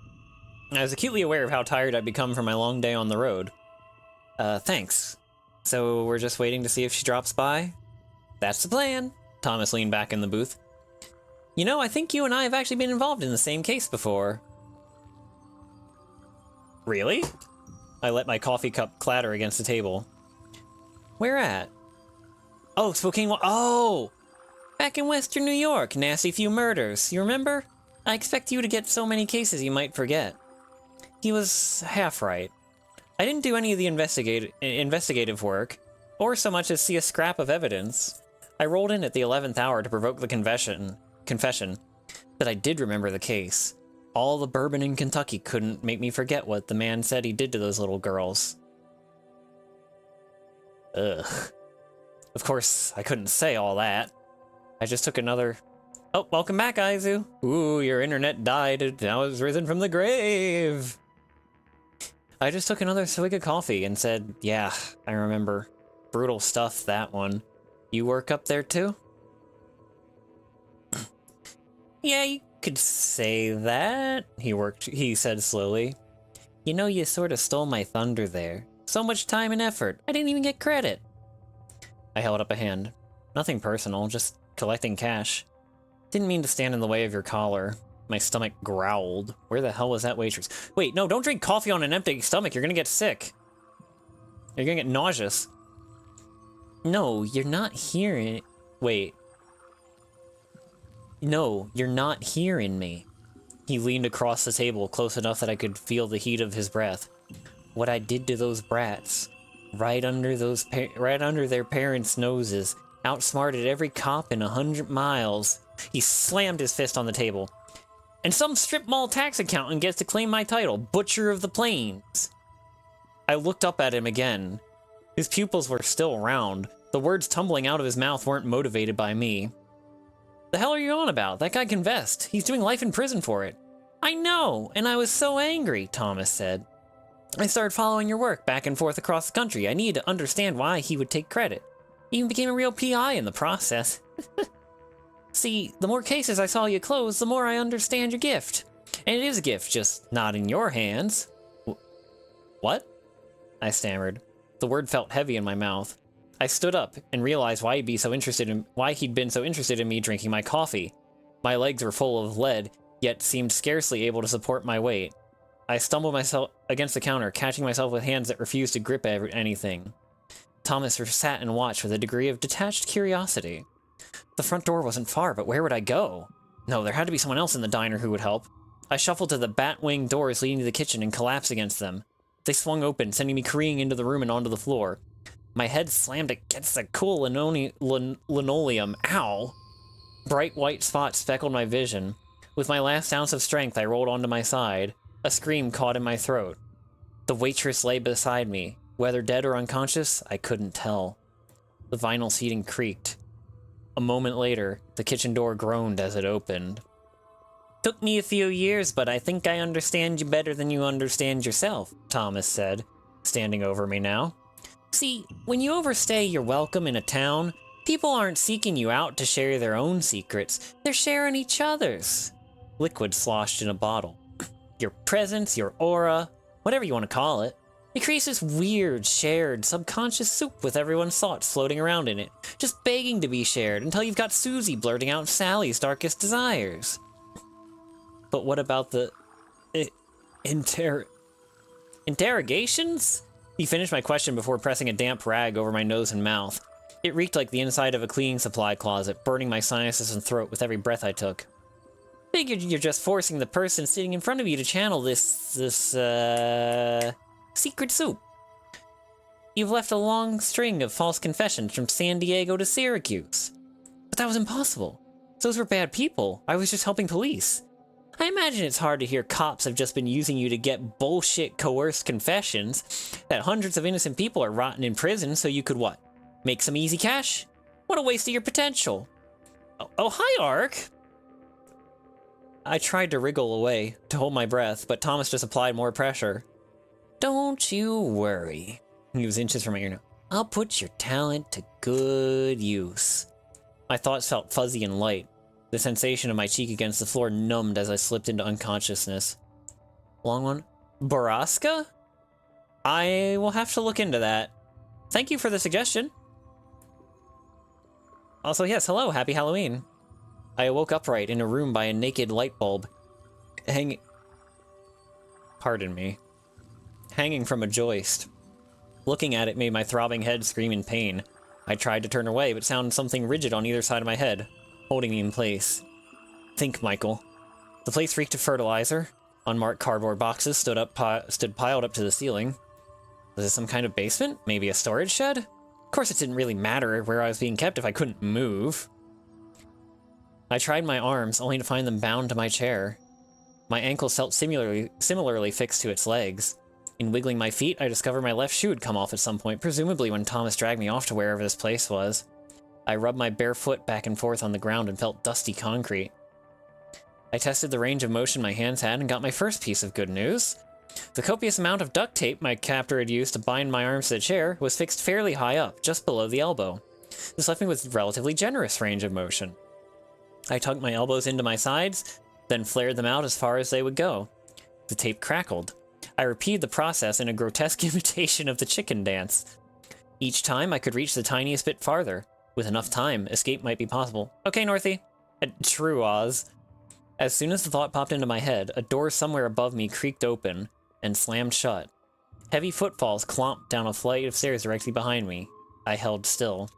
I was acutely aware of how tired I'd become from my long day on the road. Thanks. So we're just waiting to see if she drops by? That's the plan. Thomas leaned back in the booth. You know, I think you and I have actually been involved in the same case before. Really? I let my coffee cup clatter against the table. Where at? Oh, Spokane. Oh! Back in Western New York, nasty few murders. You remember? I expect you to get so many cases you might forget. He was half right. I didn't do any of the investigative work, or so much as see a scrap of evidence. I rolled in at the 11th hour to provoke the confession, but I did remember the case. All the bourbon in Kentucky couldn't make me forget what the man said he did to those little girls. Ugh. Of course, I couldn't say all that. I just took another... Oh, welcome back, Aizu. Ooh, your internet died and now it's risen from the grave. I just took another swig of coffee and said, yeah, I remember. Brutal stuff, that one. You work up there too? Yeah, you could say that. He said slowly. You know, you sort of stole my thunder there. So much time and effort. I didn't even get credit. I held up a hand. Nothing personal, just collecting cash. Didn't mean to stand in the way of your collar. My stomach growled. Where the hell was that waitress? Wait, no, don't drink coffee on an empty stomach. You're gonna get sick. You're gonna get nauseous. No, you're not hearing... Wait. No, you're not hearing me. He leaned across the table close enough that I could feel the heat of his breath. What I did to those brats. Right under their parents' noses. Outsmarted every cop in 100 miles. He slammed his fist on the table. And some strip mall tax accountant gets to claim my title, Butcher of the Plains. I looked up at him again. His pupils were still round. The words tumbling out of his mouth weren't motivated by me. The hell are you on about? That guy confessed. He's doing life in prison for it. I know, and I was so angry, Thomas said. I started following your work back and forth across the country. I needed to understand why he would take credit. Even became a real PI in the process. See, the more cases I saw you close, the more I understand your gift. And it is a gift, just not in your hands. What? I stammered. The word felt heavy in my mouth. I stood up and realized why he'd been so interested in me drinking my coffee. My legs were full of lead, yet seemed scarcely able to support my weight. I stumbled myself against the counter, catching myself with hands that refused to grip anything. Thomas sat and watched with a degree of detached curiosity. The front door wasn't far, but where would I go? No, there had to be someone else in the diner who would help. I shuffled to the bat-wing doors leading to the kitchen and collapsed against them. They swung open, sending me careening into the room and onto the floor. My head slammed against the cool linoleum. Ow! Bright white spots speckled my vision. With my last ounce of strength, I rolled onto my side. A scream caught in my throat. The waitress lay beside me. Whether dead or unconscious, I couldn't tell. The vinyl seating creaked. A moment later, the kitchen door groaned as it opened. Took me a few years, but I think I understand you better than you understand yourself, Thomas said, standing over me now. See, when you overstay your welcome in a town, people aren't seeking you out to share their own secrets. They're sharing each other's. Liquid sloshed in a bottle. your presence, your aura, whatever you want to call it. It creates this weird, shared, subconscious soup with everyone's thoughts floating around in it, just begging to be shared until you've got Susie blurting out Sally's darkest desires. But what about the... interrogations? He finished my question before pressing a damp rag over my nose and mouth. It reeked like the inside of a cleaning supply closet, burning my sinuses and throat with every breath I took. Figured you're just forcing the person sitting in front of you to channel this secret soup. You've left a long string of false confessions from San Diego to Syracuse. But that was impossible. Those were bad people. I was just helping police. I imagine it's hard to hear cops have just been using you to get bullshit coerced confessions, that hundreds of innocent people are rotting in prison so you could what? Make some easy cash? What a waste of your potential. Oh, hi, Ark. I tried to wriggle away, to hold my breath, but Thomas just applied more pressure. Don't you worry. He was inches from my ear now. I'll put your talent to good use. My thoughts felt fuzzy and light. The sensation of my cheek against the floor numbed as I slipped into unconsciousness. Long one? Baraska? I will have to look into that. Thank you for the suggestion. Also, yes, hello, happy Halloween. I awoke upright in a room by a naked light bulb. Pardon me. Hanging from a joist. Looking at it made my throbbing head scream in pain. I tried to turn away, but found something rigid on either side of my head, holding me in place. Think, Michael. The place reeked of fertilizer. Unmarked cardboard boxes stood piled up to the ceiling. Was this some kind of basement? Maybe a storage shed? Of course it didn't really matter where I was being kept if I couldn't move. I tried my arms, only to find them bound to my chair. My ankles felt similarly fixed to its legs. In wiggling my feet, I discovered my left shoe had come off at some point, presumably when Thomas dragged me off to wherever this place was. I rubbed my bare foot back and forth on the ground and felt dusty concrete. I tested the range of motion my hands had and got my first piece of good news. The copious amount of duct tape my captor had used to bind my arms to the chair was fixed fairly high up, just below the elbow. This left me with relatively generous range of motion. I tucked my elbows into my sides, then flared them out as far as they would go. The tape crackled. I repeated the process in a grotesque imitation of the chicken dance. Each time, I could reach the tiniest bit farther. With enough time, escape might be possible. Okay, Northie. True, Oz. As soon as the thought popped into my head, a door somewhere above me creaked open and slammed shut. Heavy footfalls clomped down a flight of stairs directly behind me. I held still.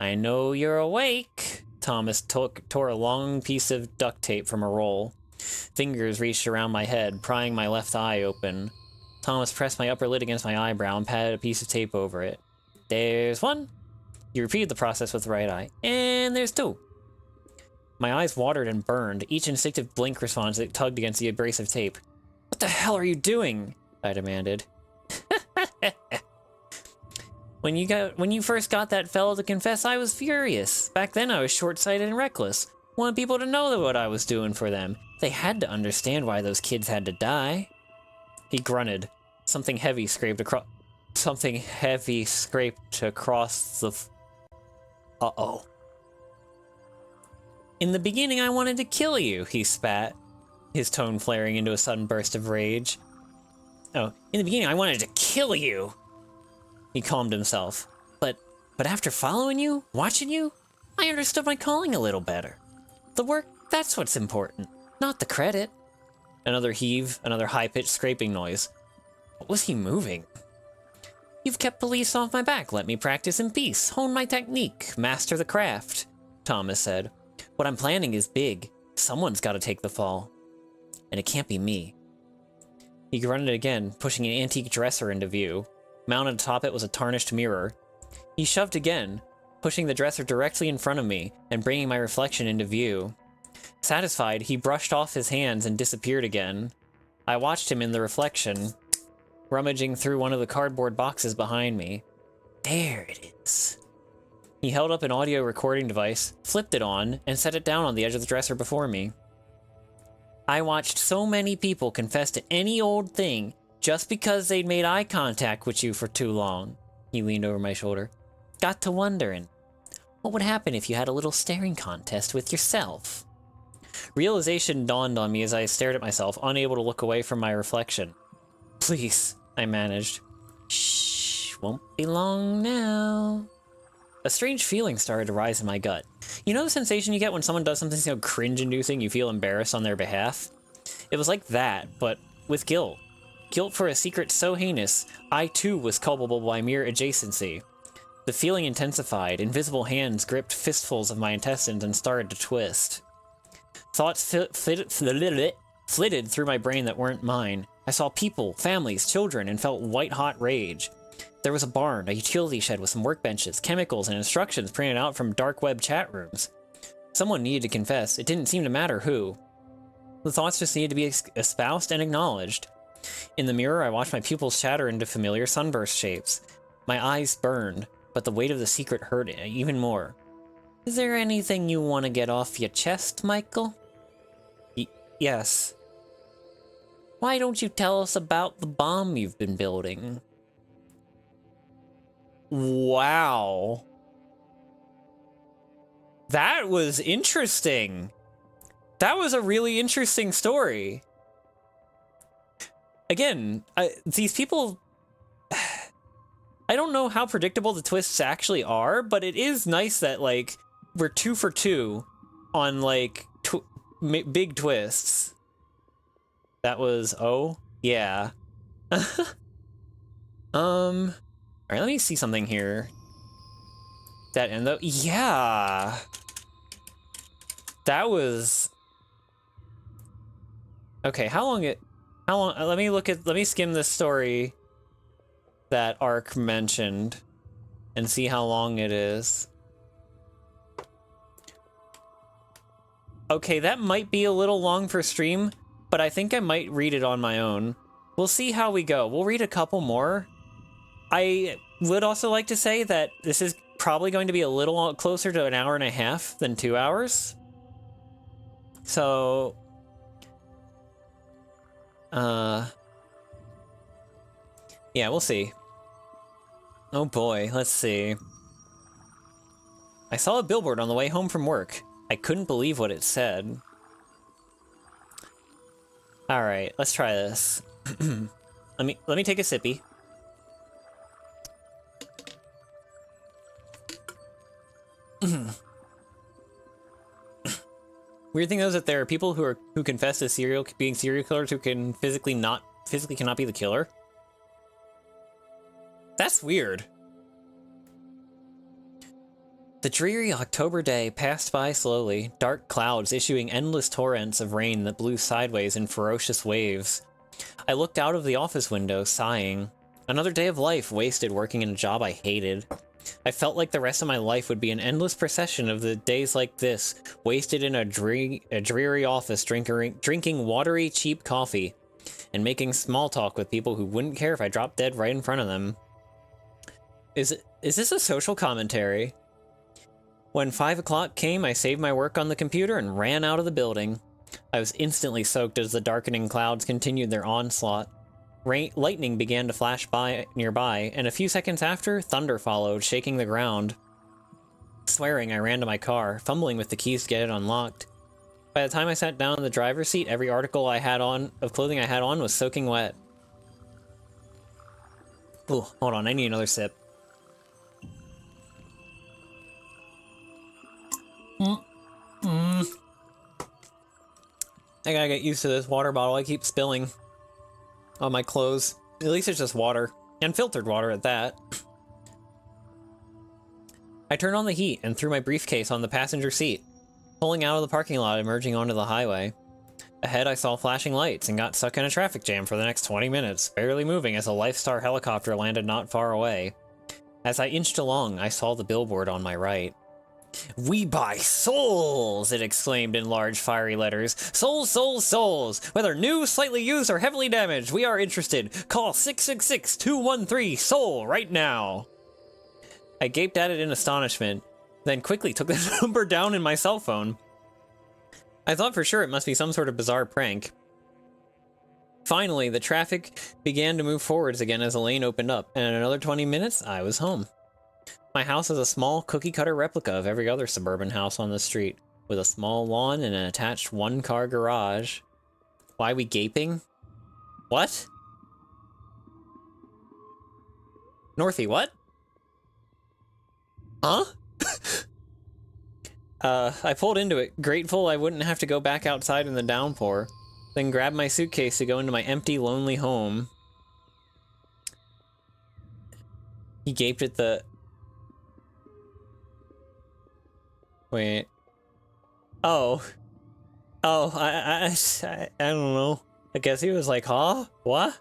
I know you're awake. Thomas tore a long piece of duct tape from a roll. Fingers reached around my head, prying my left eye open. Thomas pressed my upper lid against my eyebrow and patted a piece of tape over it. There's one. He repeated the process with the right eye. And there's two. My eyes watered and burned, each instinctive blink response that tugged against the abrasive tape. What the hell are you doing? I demanded. When you first got that fellow to confess, I was furious. Back then I was short-sighted and reckless. Wanted people to know what I was doing for them. They had to understand why those kids had to die. He grunted. Something heavy scraped across the... Uh-oh. In the beginning, I wanted to kill you, he spat, his tone flaring into a sudden burst of rage. Oh, in the beginning, I wanted to kill you! He calmed himself. But after following you, watching you, I understood my calling a little better. The work, that's what's important, not the credit. Another heave, another high-pitched scraping noise. What was he moving? You've kept police off my back. Let me practice in peace, hone my technique, master the craft, Thomas said. What I'm planning is big. Someone's got to take the fall. And it can't be me. He grunted again, pushing an antique dresser into view. Mounted atop it was a tarnished mirror. He shoved again, pushing the dresser directly in front of me and bringing my reflection into view. Satisfied, he brushed off his hands and disappeared again. I watched him in the reflection, rummaging through one of the cardboard boxes behind me. There it is. He held up an audio recording device, flipped it on, and set it down on the edge of the dresser before me. I watched so many people confess to any old thing just because they'd made eye contact with you for too long. He leaned over my shoulder. Got to wondering, what would happen if you had a little staring contest with yourself? Realization dawned on me as I stared at myself, unable to look away from my reflection. Please, I managed. Shh, won't be long now. A strange feeling started to rise in my gut. You know the sensation you get when someone does something so cringe-inducing you feel embarrassed on their behalf? It was like that, but with guilt. Guilt for a secret so heinous, I too was culpable by mere adjacency. The feeling intensified, invisible hands gripped fistfuls of my intestines and started to twist. Thoughts flitted through my brain that weren't mine. I saw people, families, children, and felt white-hot rage. There was a barn, a utility shed with some workbenches, chemicals, and instructions printed out from dark web chat rooms. Someone needed to confess. It didn't seem to matter who. The thoughts just needed to be espoused and acknowledged. In the mirror, I watched my pupils shatter into familiar sunburst shapes. My eyes burned, but the weight of the secret hurt even more. Is there anything you want to get off your chest, Michael? Yes. Why don't you tell us about the bomb you've been building? Wow. That was interesting. That was a really interesting story. Again, these people... I don't know how predictable the twists actually are, but it is nice that, like, we're 2 for 2 on, like, big twists. That was... oh? Yeah. Alright, let me see something here. That end though? Yeah! That was... okay, how long, let me skim this story that Ark mentioned and see how long it is. Okay, that might be a little long for stream, but I think I might read it on my own. We'll see how we go. We'll read a couple more. I would also like to say that this is probably going to be a little closer to an hour and a half than 2 hours. So... yeah, we'll see. Oh boy, let's see. I saw a billboard on the way home from work. I couldn't believe what it said. Alright, let's try this. Let me take a sippy. Weird thing though is that there are people who confess to being serial killers who can physically cannot be the killer. That's weird. The dreary October day passed by slowly, dark clouds issuing endless torrents of rain that blew sideways in ferocious waves. I looked out of the office window, sighing. Another day of life wasted working in a job I hated. I felt like the rest of my life would be an endless procession of the days like this, wasted in a dreary office drinking watery, cheap coffee, and making small talk with people who wouldn't care if I dropped dead right in front of them. Is this a social commentary? When 5 o'clock came, I saved my work on the computer and ran out of the building. I was instantly soaked as the darkening clouds continued their onslaught. Lightning began to flash by nearby, and a few seconds after, thunder followed, shaking the ground. Swearing, I ran to my car, fumbling with the keys to get it unlocked. By the time I sat down in the driver's seat, every article of clothing I had on was soaking wet. Ooh, hold on, I need another sip. I gotta get used to this water bottle I keep spilling on my clothes. At least it's just water. And filtered water at that. I turned on the heat and threw my briefcase on the passenger seat, pulling out of the parking lot, emerging onto the highway. Ahead, I saw flashing lights and got stuck in a traffic jam for the next 20 minutes, barely moving as a Lifestar helicopter landed not far away. As I inched along, I saw the billboard on my right. "We buy souls!" it exclaimed in large fiery letters. "Souls, souls, souls! Whether new, slightly used, or heavily damaged, we are interested. Call 666-213-SOUL right now!" I gaped at it in astonishment, then quickly took the number down in my cell phone. I thought for sure it must be some sort of bizarre prank. Finally, the traffic began to move forwards again as a lane opened up, and in another 20 minutes, I was home. My house is a small, cookie-cutter replica of every other suburban house on the street. with a small lawn and an attached one-car garage. Why we gaping? What? Northy, what? Huh? I pulled into it, grateful I wouldn't have to go back outside in the downpour, then grabbed my suitcase to go into my empty, lonely home. He gaped at the... Wait. Oh. Oh, I don't know. I guess he was like, huh? What?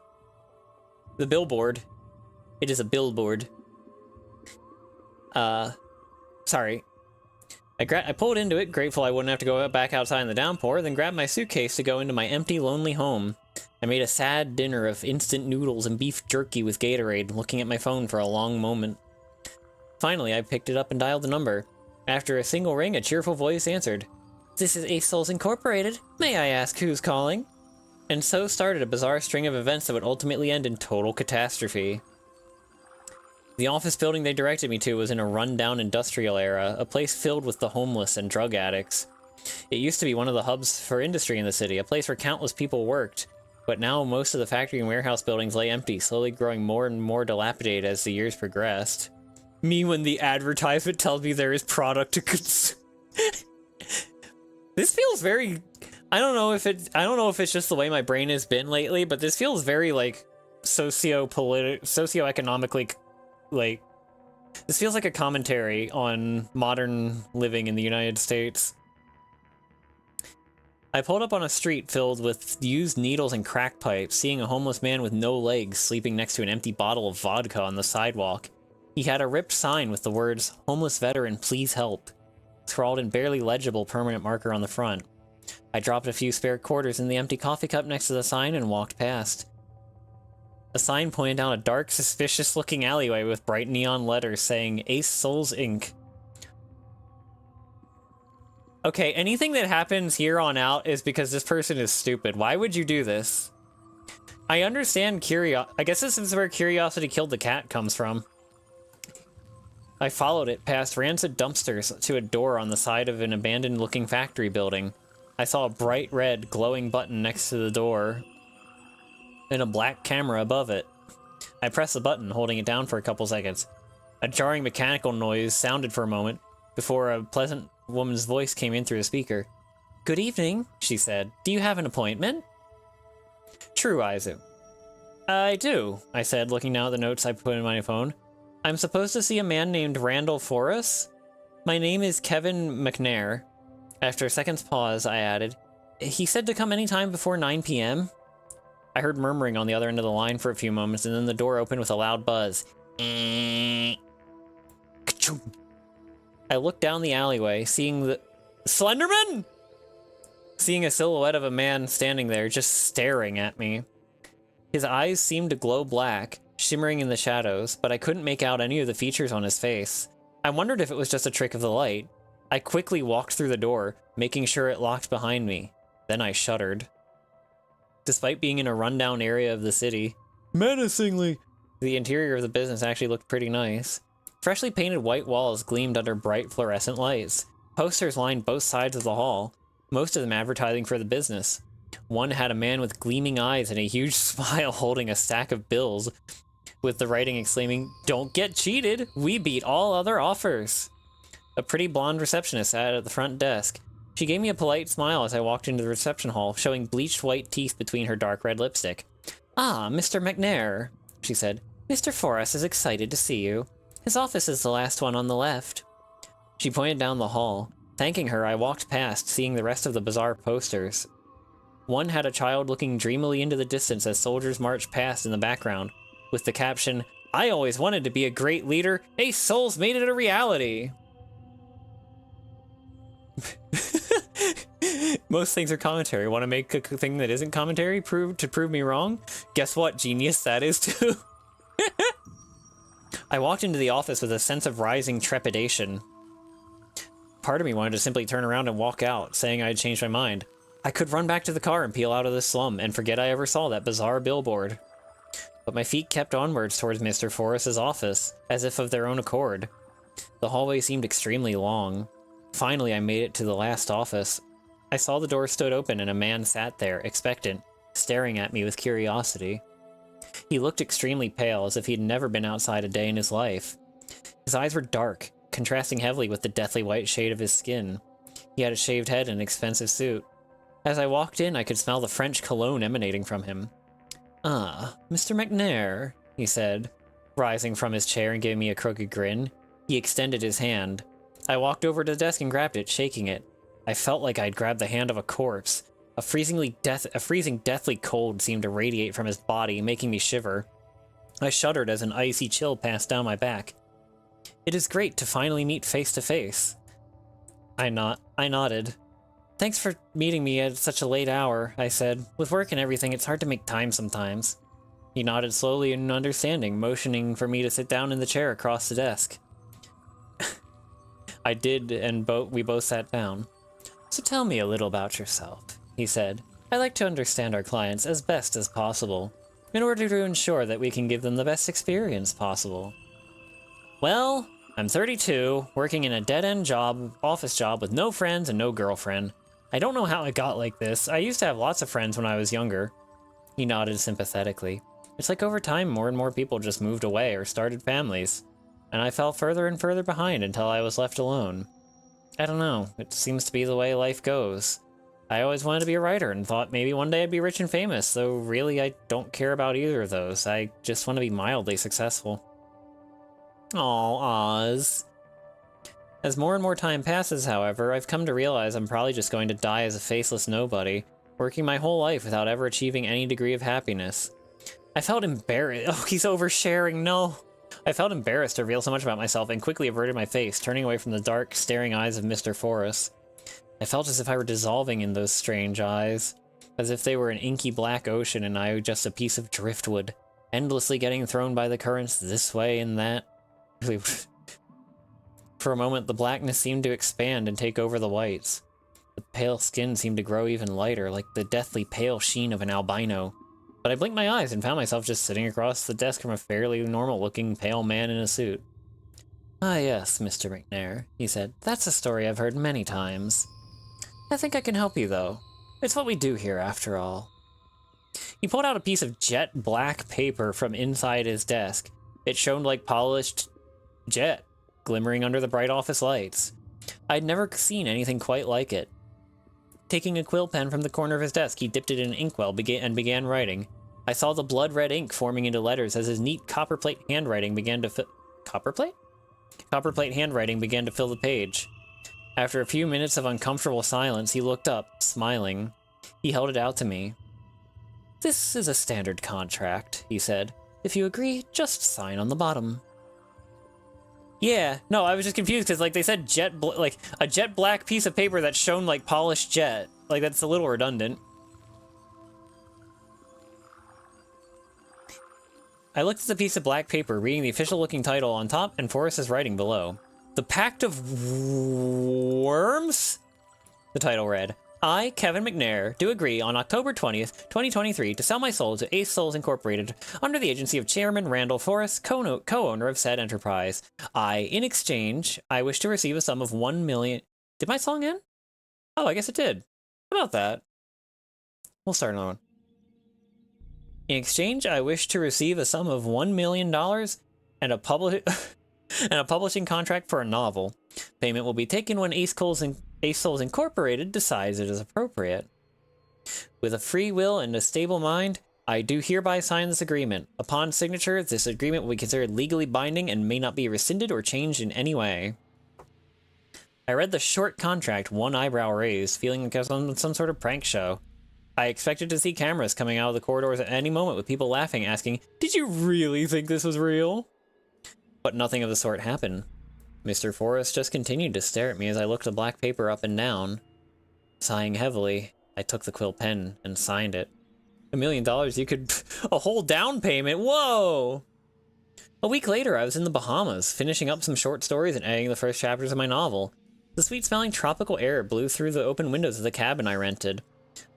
The billboard. It is a billboard. Sorry. I pulled into it, grateful I wouldn't have to go back outside in the downpour, then grabbed my suitcase to go into my empty, lonely home. I made a sad dinner of instant noodles and beef jerky with Gatorade, looking at my phone for a long moment. Finally, I picked it up and dialed the number. After a single ring, a cheerful voice answered. "This is Ace Souls Incorporated. May I ask who's calling?" And so started a bizarre string of events that would ultimately end in total catastrophe. The office building they directed me to was in a run-down industrial era, a place filled with the homeless and drug addicts. It used to be one of the hubs for industry in the city, a place where countless people worked, but now most of the factory and warehouse buildings lay empty, slowly growing more and more dilapidated as the years progressed. Me when the advertisement tells me there is product to consume. This feels very... I don't know if it's just the way my brain has been lately, but this feels very, like, socioeconomically... Like, this feels like a commentary on modern living in the United States. I pulled up on a street filled with used needles and crack pipes, seeing a homeless man with no legs sleeping next to an empty bottle of vodka on the sidewalk. He had a ripped sign with the words, "Homeless veteran, please help," scrawled in barely legible permanent marker on the front. I dropped a few spare quarters in the empty coffee cup next to the sign and walked past. A sign pointed down a dark, suspicious-looking alleyway with bright neon letters saying Ace Souls Inc. Okay, anything that happens here on out is because this person is stupid. Why would you do this? I understand I guess this is where curiosity killed the cat comes from. I followed it past rancid dumpsters to a door on the side of an abandoned-looking factory building. I saw a bright red, glowing button next to the door and a black camera above it. I pressed the button, holding it down for a couple seconds. A jarring mechanical noise sounded for a moment before a pleasant woman's voice came in through the speaker. "Good evening," she said. "Do you have an appointment?" "True, Aizu." "I do," I said, looking down at the notes I put in my phone. "I'm supposed to see a man named Randall Forrest. My name is Kevin McNair." After a second's pause, I added, "He said to come anytime before 9 p.m. I heard murmuring on the other end of the line for a few moments, and then the door opened with a loud buzz. I looked down the alleyway, seeing the... Slenderman?! Seeing a silhouette of a man standing there, just staring at me. His eyes seemed to glow black, shimmering in the shadows, but I couldn't make out any of the features on his face. I wondered if it was just a trick of the light. I quickly walked through the door, making sure it locked behind me. Then I shuddered. Despite being in a rundown area of the city, menacingly, the interior of the business actually looked pretty nice. Freshly painted white walls gleamed under bright fluorescent lights. Posters lined both sides of the hall, most of them advertising for the business. One had a man with gleaming eyes and a huge smile holding a stack of bills, with the writing exclaiming, "Don't get cheated! We beat all other offers!" A pretty blonde receptionist sat at the front desk. She gave me a polite smile as I walked into the reception hall, showing bleached white teeth between her dark red lipstick. "Ah, Mr. McNair," she said. "Mr. Forrest is excited to see you. His office is the last one on the left." She pointed down the hall. Thanking her, I walked past, seeing the rest of the bizarre posters. One had a child looking dreamily into the distance as soldiers marched past in the background, with the caption, "I always wanted to be a great leader. Ace Souls made it a reality." Most things are commentary. Want to make a thing that isn't commentary to prove me wrong? Guess what, genius, that is too. I walked into the office with a sense of rising trepidation. Part of me wanted to simply turn around and walk out, saying I had changed my mind. I could run back to the car and peel out of this slum and forget I ever saw that bizarre billboard. But my feet kept onwards towards Mr. Forrest's office, as if of their own accord. The hallway seemed extremely long. Finally, I made it to the last office. I saw the door stood open and a man sat there, expectant, staring at me with curiosity. He looked extremely pale, as if he'd never been outside a day in his life. His eyes were dark, contrasting heavily with the deathly white shade of his skin. He had a shaved head and an expensive suit. As I walked in, I could smell the French cologne emanating from him. "Ah, Mr. McNair," he said, rising from his chair and giving me a crooked grin. He extended his hand. I walked over to the desk and grabbed it, shaking it. I felt like I'd grabbed the hand of a corpse. A freezing deathly cold seemed to radiate from his body, making me shiver. I shuddered as an icy chill passed down my back. "It is great to finally meet face to face." I nodded. "Thanks for meeting me at such a late hour," I said. "With work and everything, it's hard to make time sometimes." He nodded slowly in understanding, motioning for me to sit down in the chair across the desk. I did, and we both sat down. "So tell me a little about yourself," he said. "I like to understand our clients as best as possible, in order to ensure that we can give them the best experience possible." "Well, I'm 32, working in a dead-end office job with no friends and no girlfriend. I don't know how I got like this. I used to have lots of friends when I was younger." He nodded sympathetically. "It's like over time, more and more people just moved away or started families, and I fell further and further behind until I was left alone. I don't know, it seems to be the way life goes. I always wanted to be a writer and thought maybe one day I'd be rich and famous, though really I don't care about either of those. I just want to be mildly successful." Aw, Oz. As more and more time passes, however, I've come to realize I'm probably just going to die as a faceless nobody, working my whole life without ever achieving any degree of happiness. I felt embarrassed. Oh, he's oversharing, no. I felt embarrassed to reveal so much about myself and quickly averted my face, turning away from the dark, staring eyes of Mr. Forrest. I felt as if I were dissolving in those strange eyes, as if they were an inky black ocean and I just a piece of driftwood, endlessly getting thrown by the currents this way and that. For a moment, the blackness seemed to expand and take over the whites. The pale skin seemed to grow even lighter, like the deathly pale sheen of an albino. But I blinked my eyes and found myself just sitting across the desk from a fairly normal-looking pale man in a suit. "Ah yes, Mr. McNair," he said. "That's a story I've heard many times. I think I can help you, though. It's what we do here, after all." He pulled out a piece of jet black paper from inside his desk. It shone like polished jet, glimmering under the bright office lights. I'd never seen anything quite like it. Taking a quill pen from the corner of his desk, he dipped it in an inkwell and began writing. I saw the blood-red ink forming into letters as his neat copperplate handwriting began to fill... Copperplate? Copperplate handwriting began to fill the page. After a few minutes of uncomfortable silence, he looked up, smiling. He held it out to me. "This is a standard contract," he said. "If you agree, just sign on the bottom." Yeah, no, I was just confused because, like, they said like, a jet black piece of paper that shone like polished jet. Like, that's a little redundant. I looked at the piece of black paper, reading the official-looking title on top and Forrest's writing below. "The Pact of Worms?" The title read. "I, Kevin McNair, do agree on October 20th, 2023 to sell my soul to Ace Souls Incorporated under the agency of Chairman Randall Forrest, co-owner of said enterprise. In exchange, I wish to receive a sum of 1 million... Did my song end? Oh, I guess it did. How about that? We'll start another one. "In exchange, I wish to receive a sum of $1 million and a publishing contract for a novel. Payment will be taken when Ace Souls Incorporated decides it is appropriate. With a free will and a stable mind, I do hereby sign this agreement. Upon signature, this agreement will be considered legally binding and may not be rescinded or changed in any way." I read the short contract, one eyebrow raised, feeling like I was on some sort of prank show. I expected to see cameras coming out of the corridors at any moment with people laughing, asking, "Did you really think this was real?" But nothing of the sort happened. Mr. Forrest just continued to stare at me as I looked the black paper up and down. Sighing heavily, I took the quill pen and signed it. $1 million, you could... a whole down payment, whoa! A week later, I was in the Bahamas, finishing up some short stories and editing the first chapters of my novel. The sweet-smelling tropical air blew through the open windows of the cabin I rented.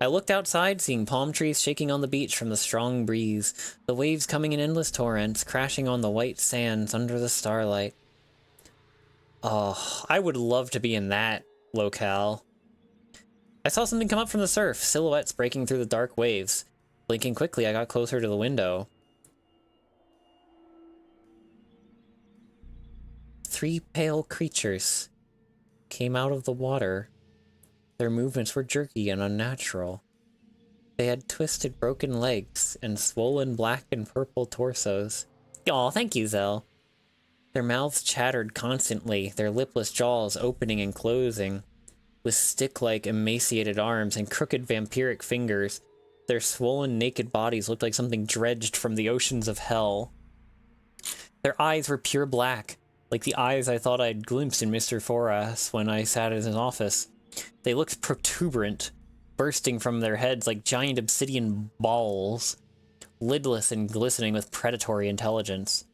I looked outside, seeing palm trees shaking on the beach from the strong breeze, the waves coming in endless torrents, crashing on the white sands under the starlight. Oh, I would love to be in that locale. I saw something come up from the surf, silhouettes breaking through the dark waves. Blinking quickly, I got closer to the window. 3 pale creatures came out of the water. Their movements were jerky and unnatural. They had twisted, broken legs and swollen black and purple torsos. Aw, thank you, Zell. Their mouths chattered constantly, their lipless jaws opening and closing. With stick-like emaciated arms and crooked vampiric fingers, their swollen, naked bodies looked like something dredged from the oceans of hell. Their eyes were pure black, like the eyes I thought I'd glimpsed in Mr. Forras when I sat in his office. They looked protuberant, bursting from their heads like giant obsidian balls, lidless and glistening with predatory intelligence.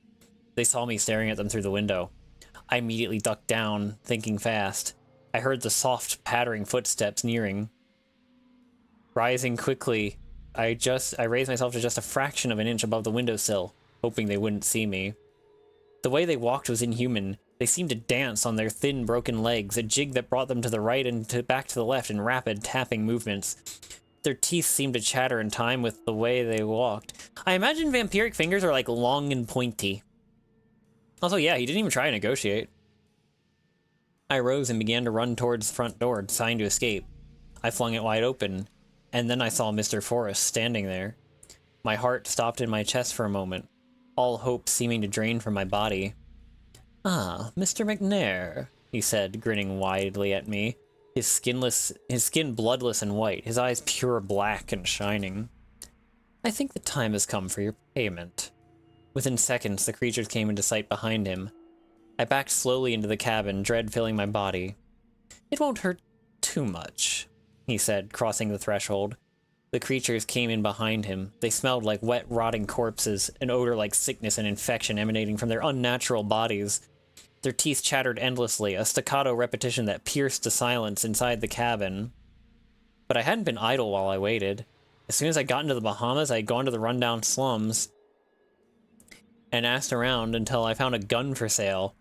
They saw me staring at them through the window. I immediately ducked down, thinking fast. I heard the soft, pattering footsteps nearing. Rising quickly, I raised myself to just a fraction of an inch above the windowsill, hoping they wouldn't see me. The way they walked was inhuman. They seemed to dance on their thin, broken legs, a jig that brought them to the right and back to the left in rapid, tapping movements. Their teeth seemed to chatter in time with the way they walked. I imagine vampiric fingers are like long and pointy. Also, yeah, he didn't even try to negotiate. I rose and began to run towards the front door, trying to escape. I flung it wide open, and then I saw Mr. Forrest standing there. My heart stopped in my chest for a moment, all hope seeming to drain from my body. "Ah, Mr. McNair," he said, grinning widely at me, his skin bloodless and white, his eyes pure black and shining. "I think the time has come for your payment." Within seconds, the creatures came into sight behind him. I backed slowly into the cabin, dread filling my body. "It won't hurt too much," he said, crossing the threshold. The creatures came in behind him. They smelled like wet, rotting corpses, an odor like sickness and infection emanating from their unnatural bodies. Their teeth chattered endlessly, a staccato repetition that pierced the silence inside the cabin. But I hadn't been idle while I waited. As soon as I got into the Bahamas, I had gone to the rundown slums and asked around until I found a gun for sale.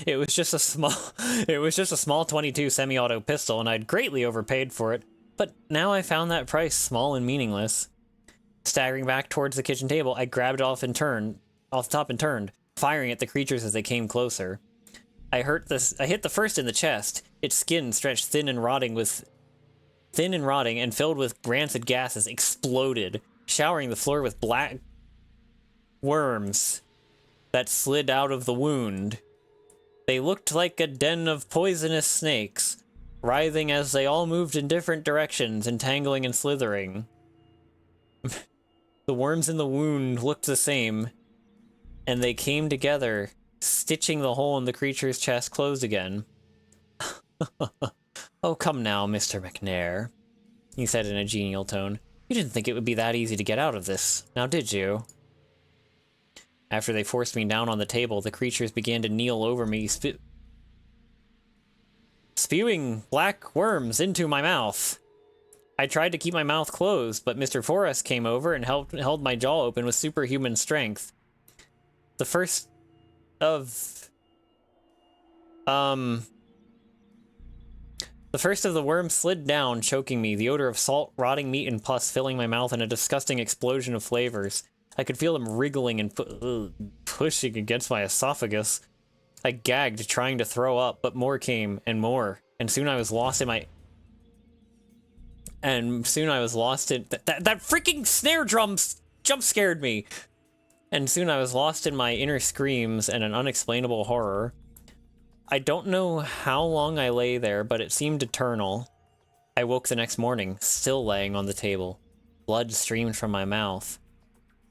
It was just a small 22 semi-auto pistol, and I'd greatly overpaid for it, but now I found that price small and meaningless. Staggering back towards the kitchen table, I grabbed it off the top and turned, firing at the creatures as they came closer. I hit the first in the chest. Its skin, stretched thin and rotting and filled with rancid gases, exploded, showering the floor with black worms that slid out of the wound. They looked like a den of poisonous snakes, writhing as they all moved in different directions, entangling and slithering. The worms in the wound looked the same, and they came together, stitching the hole in the creature's chest closed again. "Oh, come now, Mr. McNair," he said in a genial tone. "You didn't think it would be that easy to get out of this, now did you?" After they forced me down on the table, the creatures began to kneel over me, spewing black worms into my mouth. I tried to keep my mouth closed, but Mr. Forrest came over and held my jaw open with superhuman strength. The first of the worms slid down, choking me, the odor of salt, rotting meat, and pus filling my mouth in a disgusting explosion of flavors. I could feel them wriggling and pushing against my esophagus. I gagged, trying to throw up, but more came, and more, and soon I was lost in my... That freaking snare drum jump scared me! And soon I was lost in my inner screams and an unexplainable horror. I don't know how long I lay there, but it seemed eternal. I woke the next morning, still laying on the table. Blood streamed from my mouth.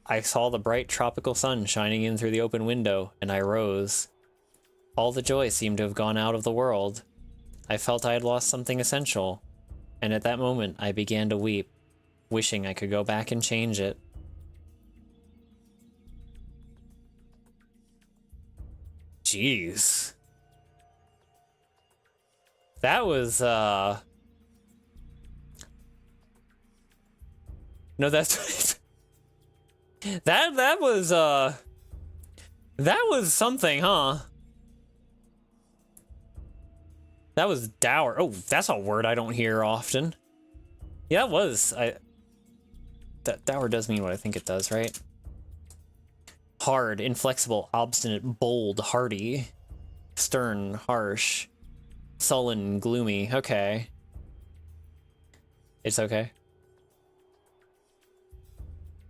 I saw the bright tropical sun shining in through the open window, and I rose. All the joy seemed to have gone out of the world. I felt I had lost something essential, and at that moment I began to weep, wishing I could go back and change it. Jeez. That was, No, that's... That was something, huh? That was dour. Oh, that's a word I don't hear often. Yeah, it was. That dour does mean what I think it does, right? Hard, inflexible, obstinate, bold, hardy, stern, harsh, sullen, gloomy. Okay. It's okay.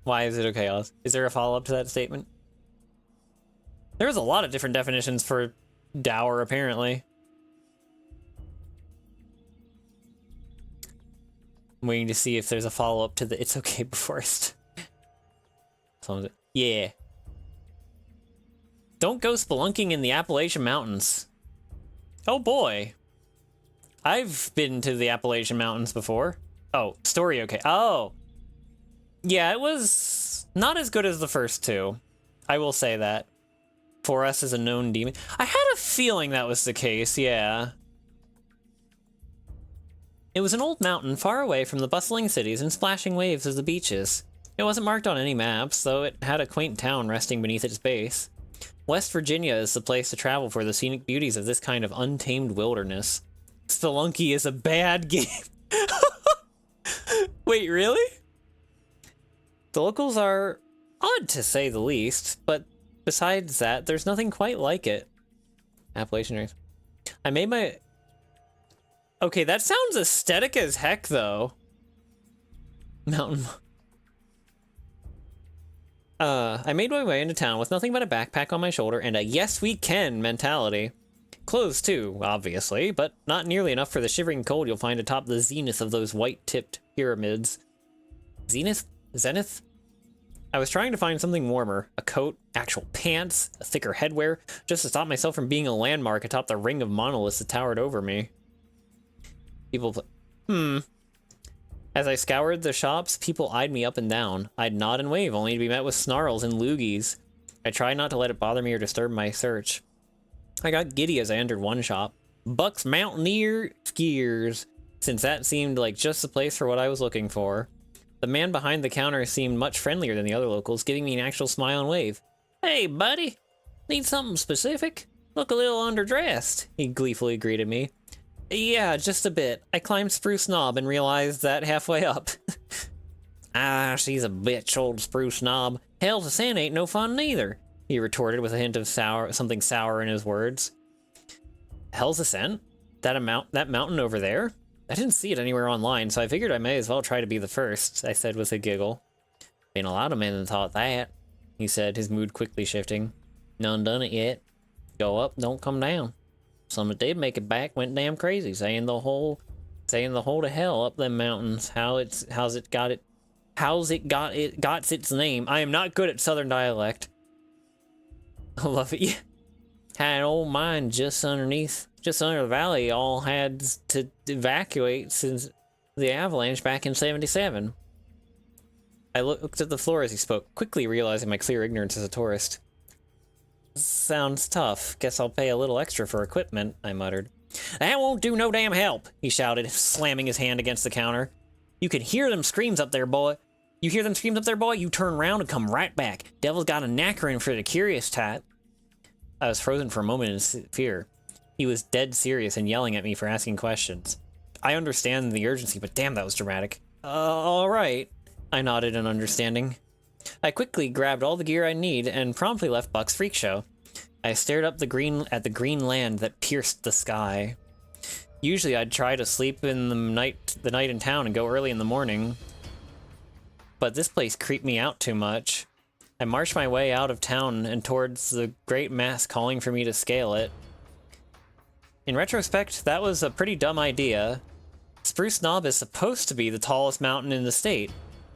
Why is it okay, Oz? Is there a follow-up to that statement? There's a lot of different definitions for dour, apparently. I'm waiting to see if there's a follow-up to the it's okay before yeah. Don't go spelunking in the Appalachian Mountains. Oh boy. I've been to the Appalachian Mountains before. Oh, story okay. Oh. Yeah, it was not as good as the first two. I will say that. For us as a known demon. I had a feeling that was the case, yeah. It was an old mountain far away from the bustling cities and splashing waves of the beaches. It wasn't marked on any maps, though it had a quaint town resting beneath its base. West Virginia is the place to travel for the scenic beauties of this kind of untamed wilderness. Spelunky is a bad game. Wait, really? The locals are odd to say the least, but besides that, there's nothing quite like it. Appalachian Race. I made my... Okay, that sounds aesthetic as heck, though. Mountain... I made my way into town with nothing but a backpack on my shoulder and a yes we can mentality. Clothes too, obviously, but not nearly enough for the shivering cold you'll find atop the zenith of those white-tipped pyramids. Zenith? Zenith? I was trying to find something warmer, a coat, actual pants, a thicker headwear, just to stop myself from being a landmark atop the ring of monoliths that towered over me. People... As I scoured the shops, people eyed me up and down. I'd nod and wave, only to be met with snarls and loogies. I tried not to let it bother me or disturb my search. I got giddy as I entered one shop. Buck's Mountaineer Skiers, since that seemed like just the place for what I was looking for. The man behind the counter seemed much friendlier than the other locals, giving me an actual smile and wave. "Hey, buddy. Need something specific? Look a little underdressed," he gleefully greeted me. "Yeah, just a bit. I climbed Spruce Knob and realized that halfway up." "Ah, she's a bitch, old Spruce Knob. Hell's Ascent ain't no fun neither," he retorted with a hint of something sour in his words. Hell's Ascent? That mountain over there? I didn't see it anywhere online, so I figured I may as well try to be the first, I said with a giggle. "Been a lot of men that thought that," he said, his mood quickly shifting. "None done it yet. Go up, don't come down. Some that did make it back went damn crazy, saying the hole to hell up them mountains. How's it got its name. I am not good at Southern dialect. I love it. Yeah. Had an old mine just under the valley. All had to evacuate since the avalanche back in '77. I looked at the floor as he spoke, quickly realizing my clear ignorance as a tourist. "Sounds tough. Guess I'll pay a little extra for equipment," I muttered. "That won't do no damn help," he shouted, slamming his hand against the counter. "You can hear them screams up there, boy. You hear them screams up there, boy? You turn around and come right back. Devil's got a knackering for the curious type." I was frozen for a moment in fear. He was dead serious and yelling at me for asking questions. I understand the urgency, but damn, that was dramatic. All right. I nodded in understanding. I quickly grabbed all the gear I need and promptly left Buck's Freak Show. I stared up at the green land that pierced the sky. Usually I'd try to sleep in the night in town and go early in the morning, but this place creeped me out too much. I marched my way out of town and towards the great mass calling for me to scale it. In retrospect, that was a pretty dumb idea. Spruce Knob is supposed to be the tallest mountain in the state,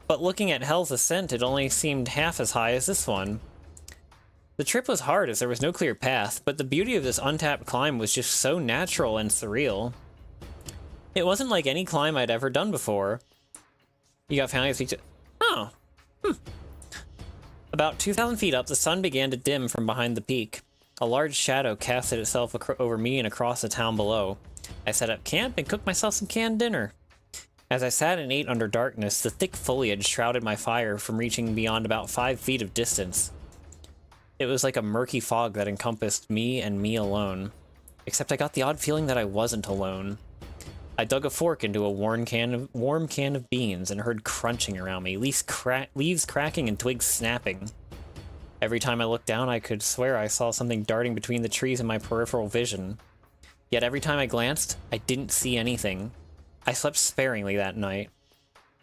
but looking at Hell's Ascent, it only seemed half as high as this one. The trip was hard as there was no clear path, but the beauty of this untapped climb was just so natural and surreal. It wasn't like any climb I'd ever done before. You got family to speak to... Oh. About 2,000 feet up, the sun began to dim from behind the peak. A large shadow casted itself over me and across the town below. I set up camp and cooked myself some canned dinner. As I sat and ate under darkness, the thick foliage shrouded my fire from reaching beyond about 5 feet of distance. It was like a murky fog that encompassed me and me alone. except I got the odd feeling that I wasn't alone. I dug a fork into a warm can of beans and heard crunching around me, leaves cracking and twigs snapping. Every time I looked down, I could swear I saw something darting between the trees in my peripheral vision. Yet every time I glanced, I didn't see anything. I slept sparingly that night.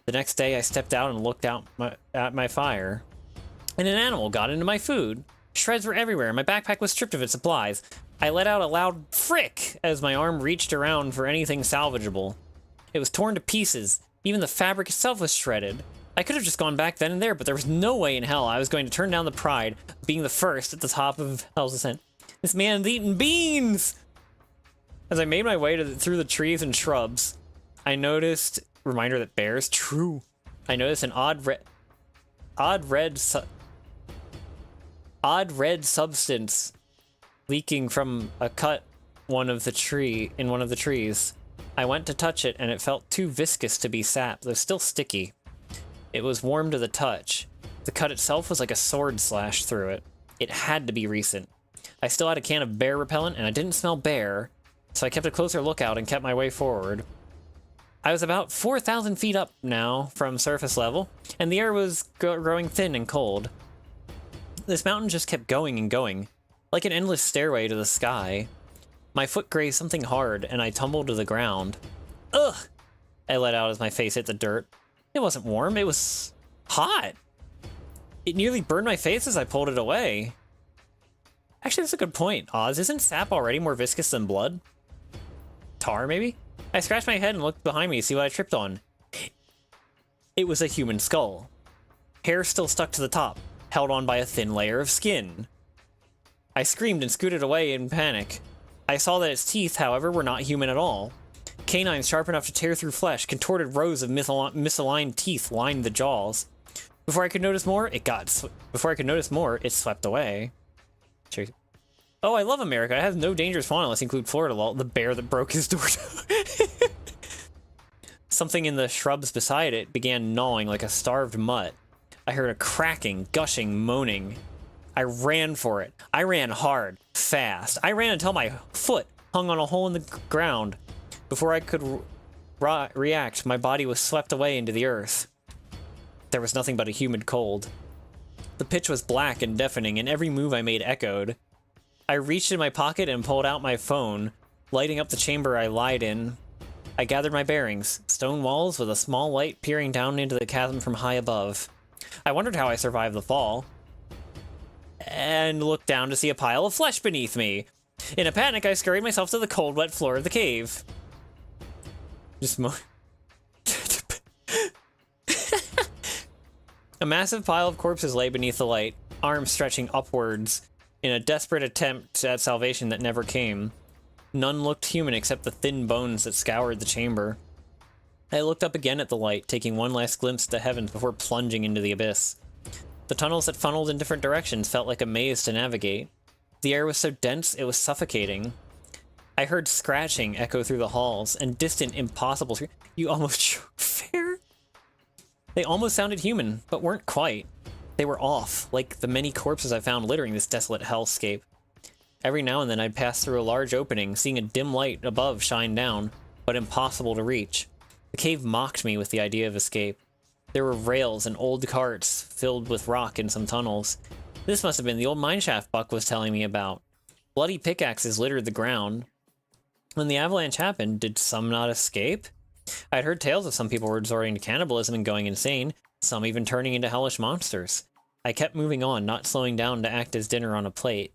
The next day, I stepped out and looked out at my fire, and an animal got into my food. Shreds were everywhere, and my backpack was stripped of its supplies. I let out a loud frick as my arm reached around for anything salvageable. It was torn to pieces. Even the fabric itself was shredded. I could have just gone back then and there, but there was no way in hell I was going to turn down the pride of being the first at the top of Hell's Ascent. This man's eating beans! As I made my way through the trees and shrubs, I noticed... Reminder that bears? True. I noticed an odd red substance leaking from a cut in one of the trees. I went to touch it and it felt too viscous to be sap, though still sticky. It was warm to the touch. The cut itself was like a sword slash through it. It had to be recent. I still had a can of bear repellent and I didn't smell bear, so I kept a closer lookout and kept my way forward. I was about 4,000 feet up now from surface level, and the air was growing thin and cold. This mountain just kept going and going, like an endless stairway to the sky. My foot grazed something hard, and I tumbled to the ground. Ugh! I let out as my face hit the dirt. It wasn't warm, it was hot. It nearly burned my face as I pulled it away. Actually, that's a good point. Oz, isn't sap already more viscous than blood? Tar, maybe? I scratched my head and looked behind me to see what I tripped on. It was a human skull. Hair still stuck to the top, held on by a thin layer of skin. I screamed and scooted away in panic. I saw that its teeth, however, were not human at all. Canines sharp enough to tear through flesh, contorted rows of misaligned teeth lined the jaws. Before I could notice more, it swept away. Cheers. Oh, I love America. It has no dangerous fauna unless you include Florida law, the bear that broke his door. Something in the shrubs beside it began gnawing like a starved mutt. I heard a cracking, gushing, moaning. I ran for it. I ran hard, fast. I ran until my foot hung on a hole in the ground. Before I could react, my body was swept away into the earth. There was nothing but a humid cold. The pitch was black and deafening, and every move I made echoed. I reached in my pocket and pulled out my phone, lighting up the chamber I lied in. I gathered my bearings, stone walls with a small light peering down into the chasm from high above. I wondered how I survived the fall, and looked down to see a pile of flesh beneath me. In a panic, I scurried myself to the cold, wet floor of the cave. A massive pile of corpses lay beneath the light, arms stretching upwards, in a desperate attempt at salvation that never came. None looked human except the thin bones that scoured the chamber. I looked up again at the light, taking one last glimpse at the heavens before plunging into the abyss. The tunnels that funneled in different directions felt like a maze to navigate. The air was so dense, it was suffocating. I heard scratching echo through the halls, and distant, impossible You almost choked, Fair? They almost sounded human, but weren't quite. They were off, like the many corpses I found littering this desolate hellscape. Every now and then I'd pass through a large opening, seeing a dim light above shine down, but impossible to reach. The cave mocked me with the idea of escape. There were rails and old carts filled with rock in some tunnels. This must have been the old mineshaft Buck was telling me about. Bloody pickaxes littered the ground. When the avalanche happened, did some not escape? I'd heard tales of some people resorting to cannibalism and going insane, some even turning into hellish monsters. I kept moving on, not slowing down to act as dinner on a plate.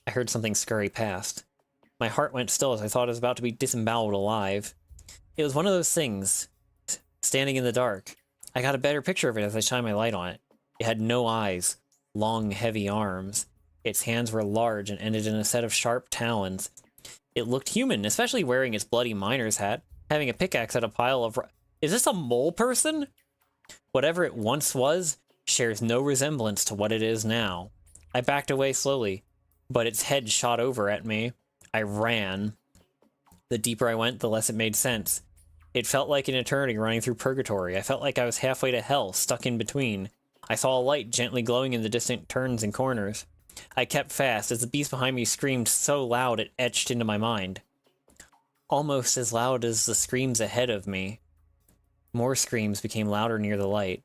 I heard something scurry past. My heart went still as I thought it was about to be disemboweled alive. It was one of those things, standing in the dark. I got a better picture of it as I shined my light on it. It had no eyes, long, heavy arms. Its hands were large and ended in a set of sharp talons. It looked human, especially wearing its bloody miner's hat, having a pickaxe at a pile of... Is this a mole person? Whatever it once was shares no resemblance to what it is now. I backed away slowly, but its head shot over at me. I ran. The deeper I went, the less it made sense. It felt like an eternity running through purgatory. I felt like I was halfway to hell, stuck in between. I saw a light gently glowing in the distant turns and corners. I kept fast as the beast behind me screamed so loud it etched into my mind. Almost as loud as the screams ahead of me. More screams became louder near the light.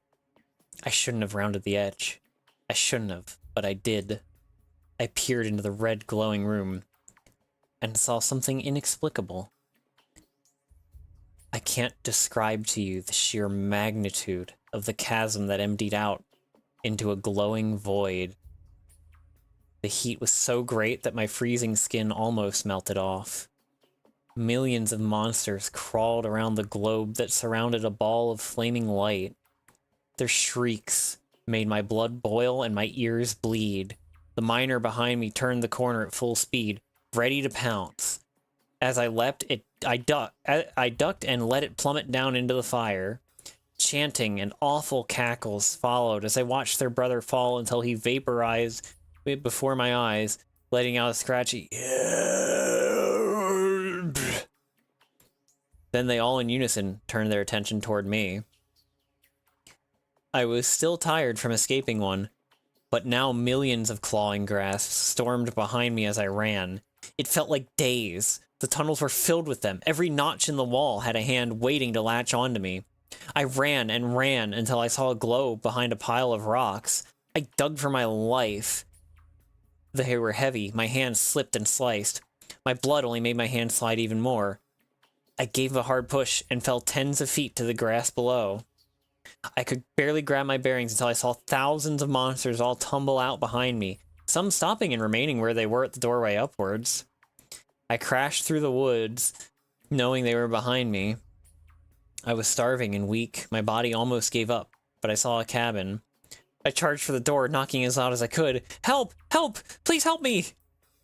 I shouldn't have rounded the edge. I shouldn't have, but I did. I peered into the red glowing room and saw something inexplicable. I can't describe to you the sheer magnitude of the chasm that emptied out into a glowing void. The heat was so great that my freezing skin almost melted off. Millions of monsters crawled around the globe that surrounded a ball of flaming light. Their shrieks made my blood boil and my ears bleed. The miner behind me turned the corner at full speed, ready to pounce. As I leapt, I ducked and let it plummet down into the fire. Chanting and awful cackles followed as I watched their brother fall until he vaporized before my eyes, letting out a scratchy Then they all in unison turned their attention toward me. I was still tired from escaping one, but now millions of clawing grasps stormed behind me as I ran. It felt like days. The tunnels were filled with them. Every notch in the wall had a hand waiting to latch onto me. I ran and ran until I saw a glow behind a pile of rocks. I dug for my life. They were heavy. My hands slipped and sliced. My blood only made my hand slide even more. I gave a hard push and fell tens of feet to the grass below. I could barely grab my bearings until I saw thousands of monsters all tumble out behind me, some stopping and remaining where they were at the doorway upwards. I crashed through the woods, knowing they were behind me. I was starving and weak. My body almost gave up, but I saw a cabin. I charged for the door, knocking as loud as I could. Help! Help! Please help me!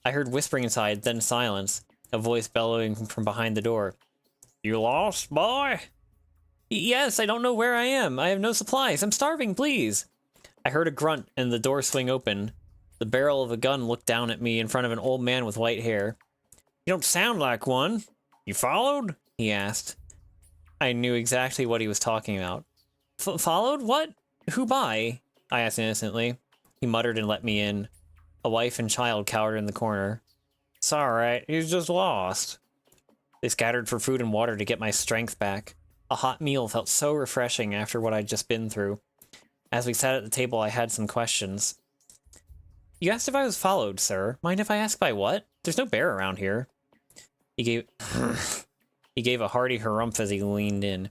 I heard whispering inside, then silence, a voice bellowing from behind the door. You lost, boy? Yes, I don't know where I am. I have no supplies. I'm starving, please. I heard a grunt and the door swing open. The barrel of a gun looked down at me in front of an old man with white hair. You don't sound like one. You followed? He asked. I knew exactly what he was talking about. Followed? What? Who by? I asked innocently. He muttered and let me in. A wife and child cowered in the corner. It's alright, he's just lost. They scattered for food and water to get my strength back. A hot meal felt so refreshing after what I'd just been through. As we sat at the table, I had some questions. You asked if I was followed, sir. Mind if I ask by what? There's no bear around here. He gave a hearty harumph as he leaned in.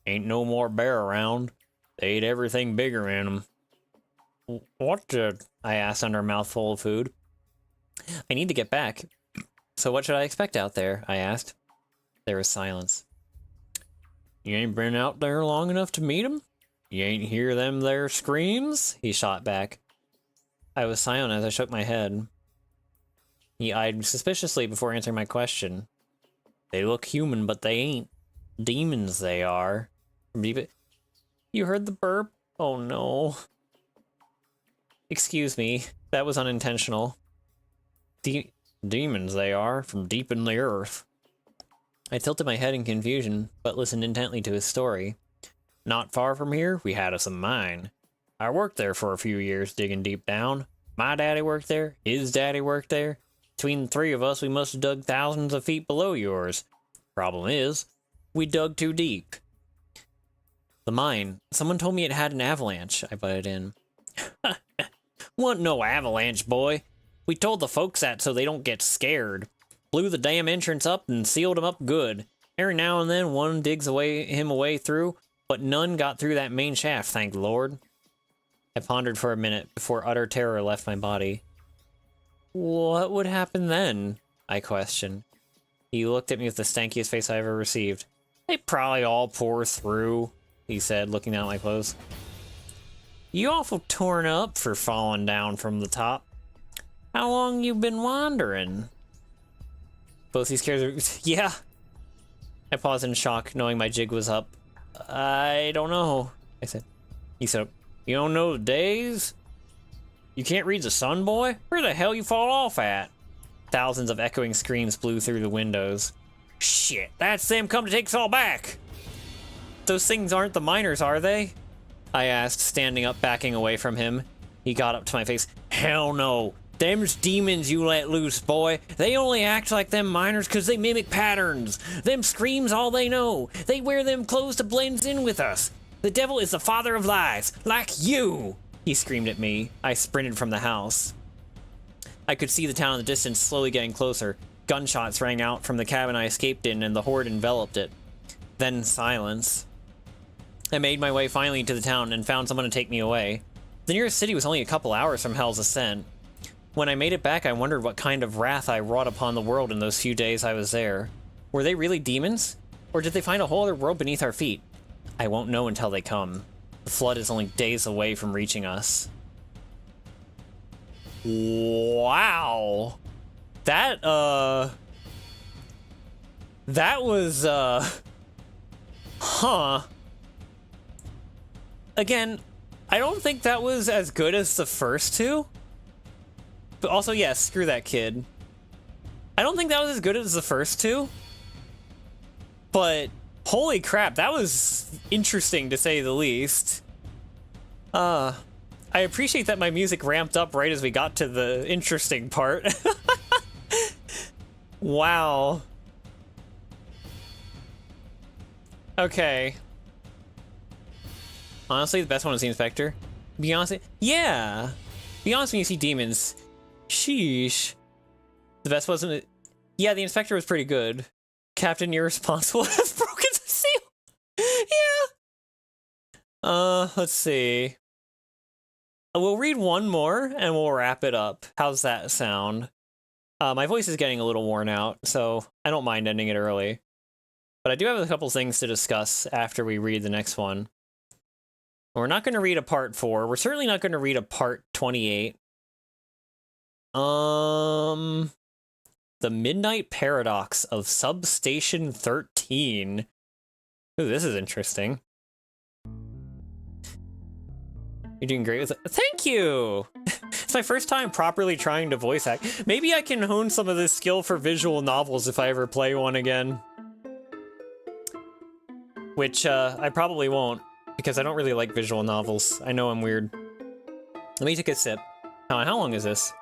Ain't no more bear around. They ate everything bigger in 'em. What the? I asked under a mouthful of food. I need to get back. So what should I expect out there? I asked. There was silence. You ain't been out there long enough to meet 'em? You ain't hear them there screams? He shot back. I was silent as I shook my head. He eyed me suspiciously before answering my question. They look human, but they ain't. Demons they are. You heard the burp? Oh no. Excuse me, that was unintentional. Demons they are, from deep in the earth. I tilted my head in confusion, but listened intently to his story. Not far from here, we had us a mine. I worked there for a few years, digging deep down. My daddy worked there, his daddy worked there. Between the three of us, we must have dug thousands of feet below yours. Problem is, we dug too deep. The mine. Someone told me it had an avalanche, I butted in. Want no avalanche, boy. We told the folks that so they don't get scared. Blew the damn entrance up and sealed him up good. Every now and then one digs him away through, but none got through that main shaft, thank the Lord. I pondered for a minute before utter terror left my body. What would happen then? I questioned. He looked at me with the stankiest face I ever received. They probably all pour through, he said, looking down at my clothes. You awful torn up for falling down from the top. How long you been wandering? Both these characters... Yeah. I paused in shock, knowing my jig was up. I don't know, I said. He said, you don't know the days? You can't read the sun, boy? Where the hell you fall off at? Thousands of echoing screams blew through the windows. Shit, that's them come to take us all back! Those things aren't the miners, are they? I asked, standing up, backing away from him. He got up to my face. Hell no! Them's demons you let loose, boy. They only act like them miners 'cause they mimic patterns. Them screams all they know. They wear them clothes to blend in with us. The devil is the father of lies, like you, he screamed at me. I sprinted from the house. I could see the town in the distance slowly getting closer. Gunshots rang out from the cabin I escaped in, and the horde enveloped it. Then silence. I made my way finally to the town and found someone to take me away. The nearest city was only a couple hours from Hell's Ascent. When I made it back, I wondered what kind of wrath I wrought upon the world in those few days I was there. Were they really demons? Or did they find a whole other world beneath our feet? I won't know until they come. The flood is only days away from reaching us. Wow. That was, huh. Again, I don't think that was as good as the first two. But also, yes, screw that kid. I don't think that was as good as the first two. But, holy crap, that was interesting to say the least. I appreciate that my music ramped up right as we got to the interesting part. Wow. Okay. Honestly, the best one is the Inspector. Be honest, yeah. Be honest when you see demons. Sheesh. The best wasn't it? Yeah, the Inspector was pretty good. Captain Irresponsible has broken the seal. Yeah. Let's see. We'll read one more and we'll wrap it up. How's that sound? My voice is getting a little worn out, so I don't mind ending it early. But I do have a couple things to discuss after we read the next one. We're not going to read a part 4. We're certainly not going to read a part 28. The Midnight Paradox of Substation 13. Ooh, this is interesting. You're doing great with it. Thank you! It's my first time properly trying to voice act. Maybe I can hone some of this skill for visual novels if I ever play one again. Which, I probably won't, because I don't really like visual novels. I know I'm weird. Let me take a sip. How long is this?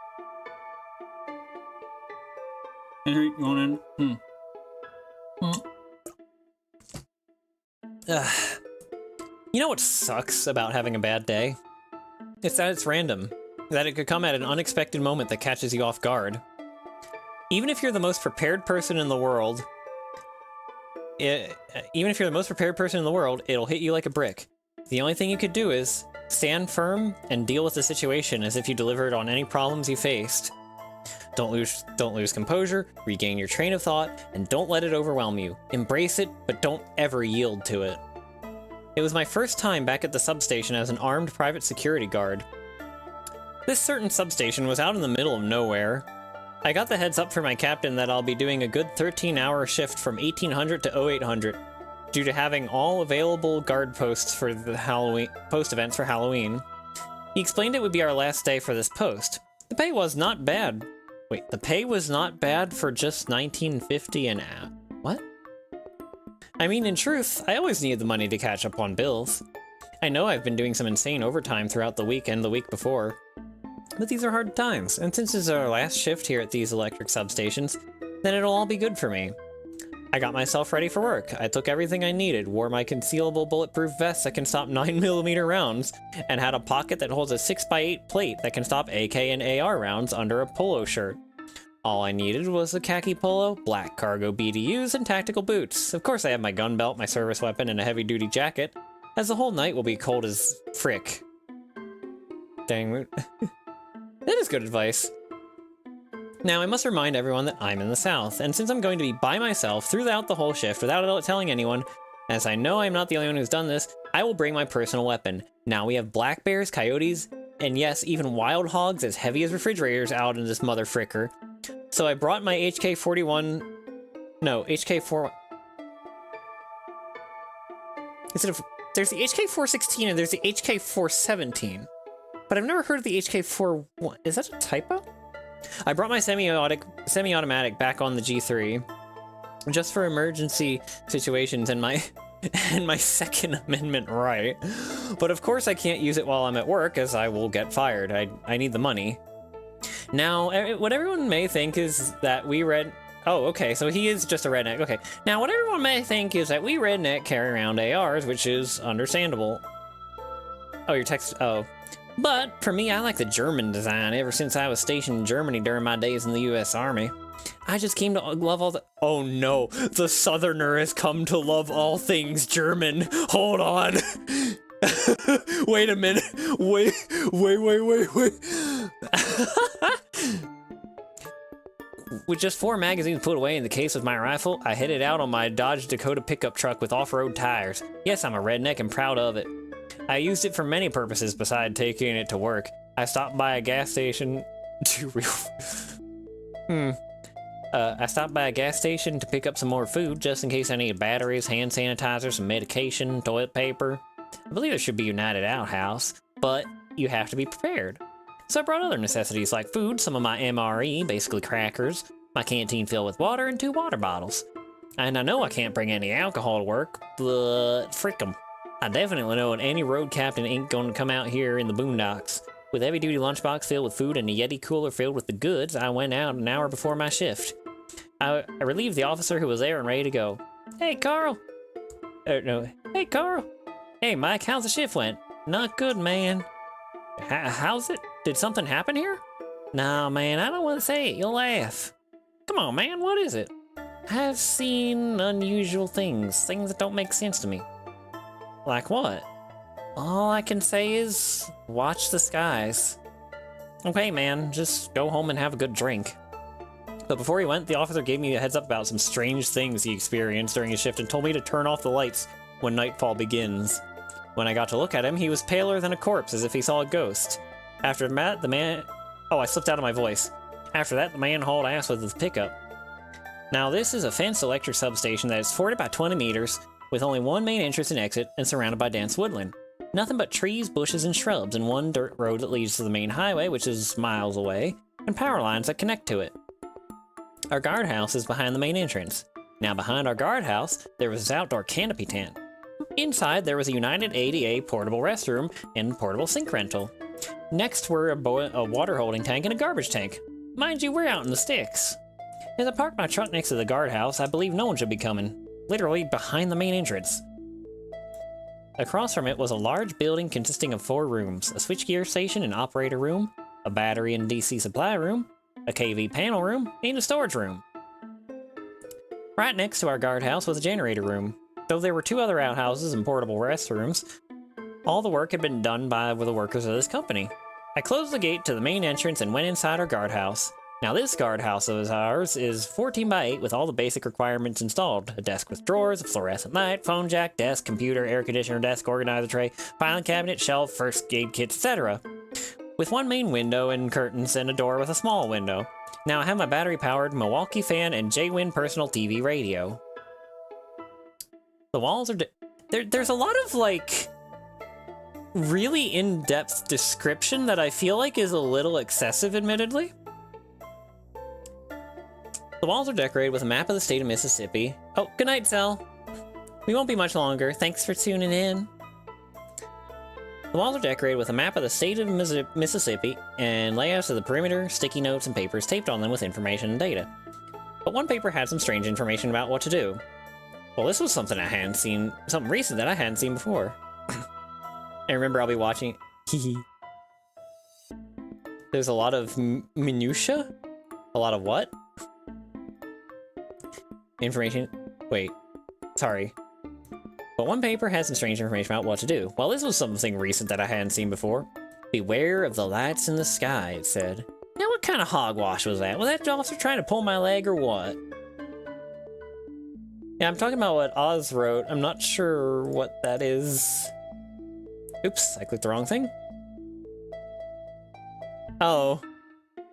Henry, you want in? You know what sucks about having a bad day? It's that it's random. That it could come at an unexpected moment that catches you off guard. Even if you're the most prepared person in the world, it'll hit you like a brick. The only thing you could do is stand firm and deal with the situation as if you delivered on any problems you faced. Don't lose composure, regain your train of thought, and don't let it overwhelm you. Embrace it, but don't ever yield to it. It was my first time back at the substation as an armed private security guard. This certain substation was out in the middle of nowhere. I got the heads up from my captain that I'll be doing a good 13-hour shift from 1800 to 0800 due to having all available guard posts for the post events for Halloween. He explained it would be our last day for this post. The pay was not bad. Wait, the pay was not bad for just $19.50 an hour. What? I mean, in truth, I always needed the money to catch up on bills. I know I've been doing some insane overtime throughout the week and the week before. But these are hard times, and since it's our last shift here at these electric substations, then it'll all be good for me. I got myself ready for work. I took everything I needed, wore my concealable bulletproof vest that can stop 9mm rounds, and had a pocket that holds a 6x8 plate that can stop AK and AR rounds under a polo shirt. All I needed was a khaki polo, black cargo BDUs, and tactical boots. Of course I have my gun belt, my service weapon, and a heavy-duty jacket, as the whole night will be cold as frick. Dang, that is good advice. Now, I must remind everyone that I'm in the South, and since I'm going to be by myself throughout the whole shift without telling anyone, as I know I'm not the only one who's done this, I will bring my personal weapon. Now we have black bears, coyotes, and yes, even wild hogs as heavy as refrigerators out in this mother fricker. So I brought my HK-41... No, HK-4... There's the HK-416 and there's the HK-417. But I've never heard of the HK-41. Is that a typo? I brought my semi-automatic back on the G3, just for emergency situations and my Second Amendment right. But of course I can't use it while I'm at work, as I will get fired. I need the money. Now, what everyone may think is that we red... Oh, okay, so he is just a redneck. Okay. Now, what everyone may think is that we redneck carry around ARs, which is understandable. Oh, your text... Oh. But, for me, I like the German design ever since I was stationed in Germany during my days in the U.S. Army. I just came to love all the... Oh, no. The Southerner has come to love all things German. Hold on. Wait a minute. Wait. With just 4 magazines put away in the case of my rifle, I headed out on my Dodge Dakota pickup truck with off-road tires. Yes, I'm a redneck and proud of it. I used it for many purposes besides taking it to work. I stopped by a gas station I stopped by a gas station to pick up some more food, just in case I needed batteries, hand sanitizer, some medication, toilet paper. I believe there should be a United Outhouse, but you have to be prepared. So I brought other necessities like food, some of my MRE, basically crackers, my canteen filled with water, and 2 water bottles. And I know I can't bring any alcohol to work, but frick 'em. I definitely know any road captain ain't gonna come out here in the boondocks. With a heavy-duty lunchbox filled with food and a Yeti cooler filled with the goods, I went out an hour before my shift. I relieved the officer who was there and ready to go. Hey, Carl. No. Hey, Carl. Hey, Mike, how's the shift went? Not good, man. How's it? Did something happen here? Nah, man, I don't want to say it. You'll laugh. Come on, man, what is it? I've seen unusual things that don't make sense to me. Like what? All I can say is, watch the skies. Okay, man, just go home and have a good drink. But before he went, the officer gave me a heads up about some strange things he experienced during his shift and told me to turn off the lights when nightfall begins. When I got to look at him, he was paler than a corpse, as if he saw a ghost. After that, the man... Oh, I slipped out of my voice. After that, the man hauled ass with his pickup. Now, this is a fenced electric substation that is 40 by 20 meters, with only one main entrance and exit, and surrounded by dense woodland. Nothing but trees, bushes, and shrubs, and one dirt road that leads to the main highway, which is miles away, and power lines that connect to it. Our guardhouse is behind the main entrance. Now, behind our guardhouse, there was this outdoor canopy tent. Inside, there was a United ADA portable restroom and portable sink rental. Next were a water holding tank and a garbage tank. Mind you, we're out in the sticks. As I parked my truck next to the guardhouse, I believe no one should be coming. Literally behind the main entrance. Across from it was a large building consisting of 4 rooms, a switchgear station and operator room, a battery and DC supply room, a KV panel room, and a storage room. Right next to our guardhouse was a generator room. Though there were 2 other outhouses and portable restrooms, all the work had been done by the workers of this company. I closed the gate to the main entrance and went inside our guardhouse. Now this guardhouse of ours is 14 by 8 with all the basic requirements installed. A desk with drawers, a fluorescent light, phone jack, desk, computer, air conditioner, desk, organizer tray, filing cabinet, shelf, first aid kits, etc. With one main window and curtains and a door with a small window. Now I have my battery-powered Milwaukee fan and J-Win personal TV radio. The walls are... There's a lot of, like, really in-depth description that I feel like is a little excessive, admittedly. The walls are decorated with a map of the state of Mississippi. Oh, good night, Sal. We won't be much longer. Thanks for tuning in. The walls are decorated with a map of the state of Mississippi and layouts of the perimeter, sticky notes, and papers taped on them with information and data. But one paper had some strange information about what to do. Well, this was something I hadn't seen, something recent that I hadn't seen before. And remember, I'll be watching. There's a lot of minutia? A lot of what? Information. Wait. Sorry. But one paper had some strange information about what to do. Well, this was something recent that I hadn't seen before. Beware of the lights in the sky, it said. Now, what kind of hogwash was that? Was that officer trying to pull my leg or what? Yeah, I'm talking about what Oz wrote. I'm not sure what that is. Oops, I clicked the wrong thing. Oh.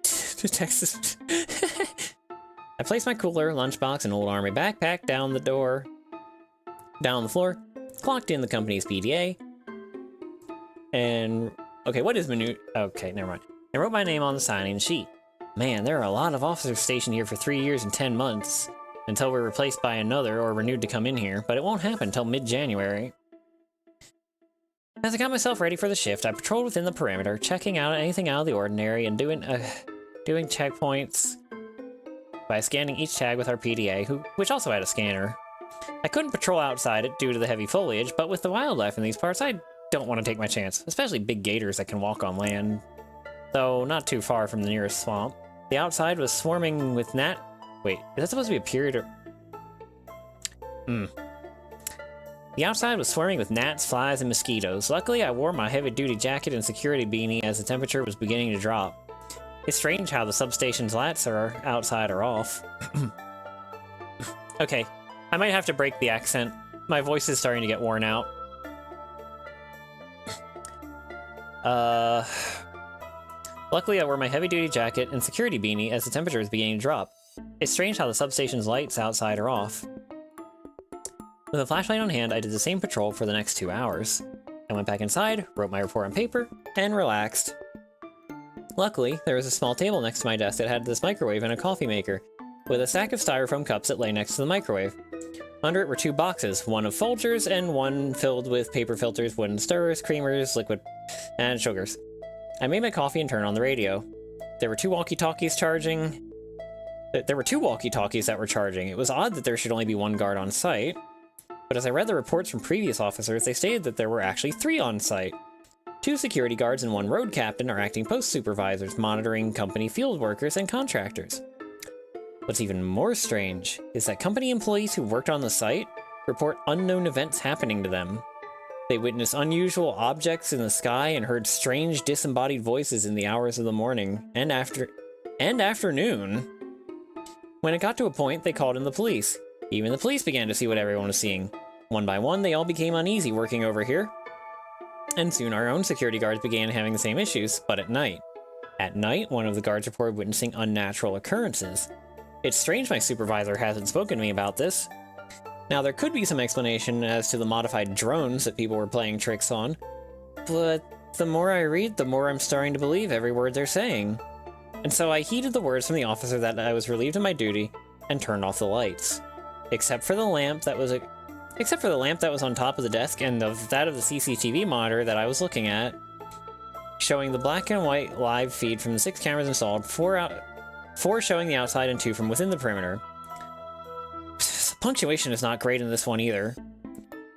Texas. I placed my cooler, lunchbox, and old army backpack down on the floor, clocked in the company's PDA, and... Okay, what is menu... Okay, never mind. I wrote my name on the sign-in sheet. Man, there are a lot of officers stationed here for 3 years and 10 months, until we're replaced by another or renewed to come in here, but it won't happen until mid-January. As I got myself ready for the shift, I patrolled within the perimeter, checking out anything out of the ordinary and doing... doing checkpoints by scanning each tag with our PDA, which also had a scanner. I couldn't patrol outside it due to the heavy foliage, but with the wildlife in these parts, I don't want to take my chance, especially big gators that can walk on land, though not too far from the nearest swamp. The outside was swarming with Wait, is that supposed to be a period or... The outside was swarming with gnats, flies, and mosquitoes. Luckily, I wore my heavy-duty jacket and security beanie as the temperature was beginning to drop. It's strange how the substation's lights are outside or off. Okay, I might have to break the accent. My voice is starting to get worn out. Luckily, I wore my heavy-duty jacket and security beanie as the temperature was beginning to drop. It's strange how the substation's lights outside are off. With a flashlight on hand, I did the same patrol for the next 2 hours. I went back inside, wrote my report on paper, and relaxed. Luckily, there was a small table next to my desk that had this microwave and a coffee maker, with a stack of styrofoam cups that lay next to the microwave. Under it were 2 boxes, one of Folgers and one filled with paper filters, wooden stirrers, creamers, liquid, and sugars. I made my coffee and turned on the radio. There were 2 walkie-talkies charging. There were 2 walkie-talkies that were charging. It was odd that there should only be 1 guard on site. But as I read the reports from previous officers, they stated that there were actually 3 on site. 2 security guards and 1 road captain are acting post supervisors, monitoring company field workers and contractors. What's even more strange is that company employees who worked on the site report unknown events happening to them. They witnessed unusual objects in the sky and heard strange disembodied voices in the hours of the morning and afternoon. When it got to a point, they called in the police. Even the police began to see what everyone was seeing. One by one, they all became uneasy working over here. And soon our own security guards began having the same issues, but at night. At night, one of the guards reported witnessing unnatural occurrences. It's strange my supervisor hasn't spoken to me about this. Now, there could be some explanation as to the modified drones that people were playing tricks on, but the more I read, the more I'm starting to believe every word they're saying. And so I heeded the words from the officer that I was relieved of my duty and turned off the lights. Except for the lamp that was on top of the desk and that of the CCTV monitor that I was looking at, showing the black and white live feed from the 6 cameras installed, 4 showing the outside and 2 from within the perimeter. Punctuation is not great in this one either.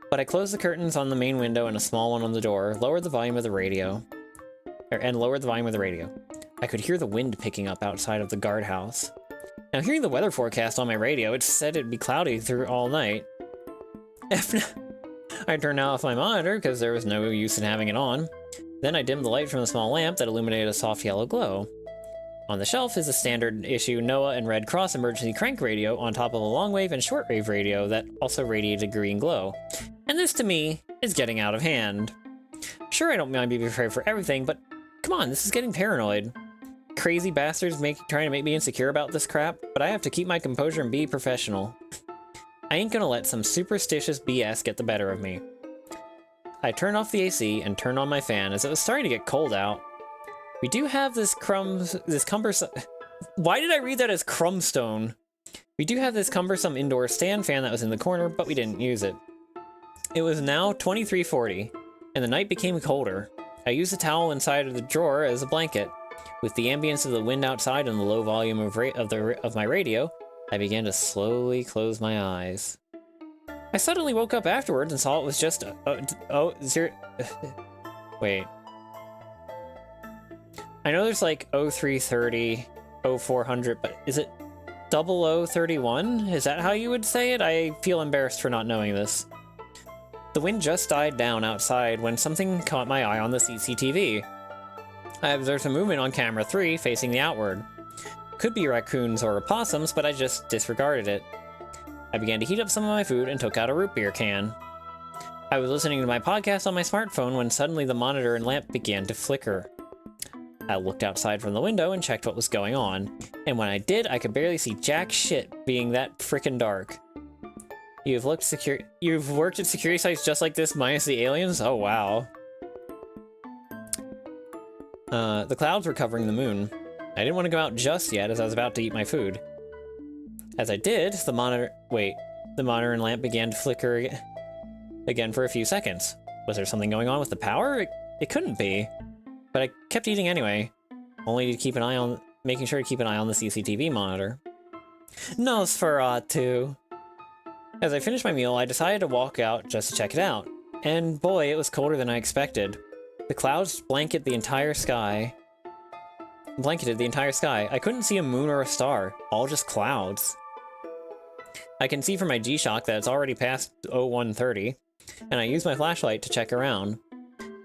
But I closed the curtains on the main window and a small one on the door, lowered the volume of the radio. I could hear the wind picking up outside of the guardhouse. Now, hearing the weather forecast on my radio, it said it'd be cloudy through all night. I turned off my monitor because there was no use in having it on. Then I dimmed the light from the small lamp that illuminated a soft yellow glow. On the shelf is a standard issue NOAA and Red Cross emergency crank radio on top of a long-wave and short-wave radio that also radiated a green glow. And this, to me, is getting out of hand. Sure, I don't mind being prepared for everything, but come on, this is getting paranoid. Crazy bastards trying to make me insecure about this crap, but I have to keep my composure and be professional. I ain't gonna let some superstitious BS get the better of me. I turned off the AC and turned on my fan as it was starting to get cold out. We do have this cumbersome... Why did I read that as crumbstone? We do have this cumbersome indoor stand fan that was in the corner, but we didn't use it. It was now 23:40, and the night became colder. I used a towel inside of the drawer as a blanket. With the ambience of the wind outside and the low volume of my radio, I began to slowly close my eyes. I suddenly woke up afterwards and saw it was just... Wait. I know there's like 0330, 0400, but is it 0031? Is that how you would say it? I feel embarrassed for not knowing this. The wind just died down outside when something caught my eye on the CCTV. I observed some movement on camera 3 facing the outward. Could be raccoons or opossums, but I just disregarded it. I began to heat up some of my food and took out a root beer can. I was listening to my podcast on my smartphone when suddenly the monitor and lamp began to flicker. I looked outside from the window and checked what was going on, and when I did, I could barely see jack shit being that frickin' dark. You've worked at security sites just like this minus the aliens? Oh wow. The clouds were covering the moon. I didn't want to go out just yet as I was about to eat my food. As I did, the monitor and lamp began to flicker again for a few seconds. Was there something going on with the power? It couldn't be. But I kept eating anyway, only to keep an eye on making sure to keep an eye on the CCTV monitor. Nosferatu. As I finished my meal, I decided to walk out just to check it out. And boy, it was colder than I expected. The clouds blanketed the entire sky. I couldn't see a moon or a star, all just clouds. I can see from my G-Shock that it's already past 0130, and I used my flashlight to check around.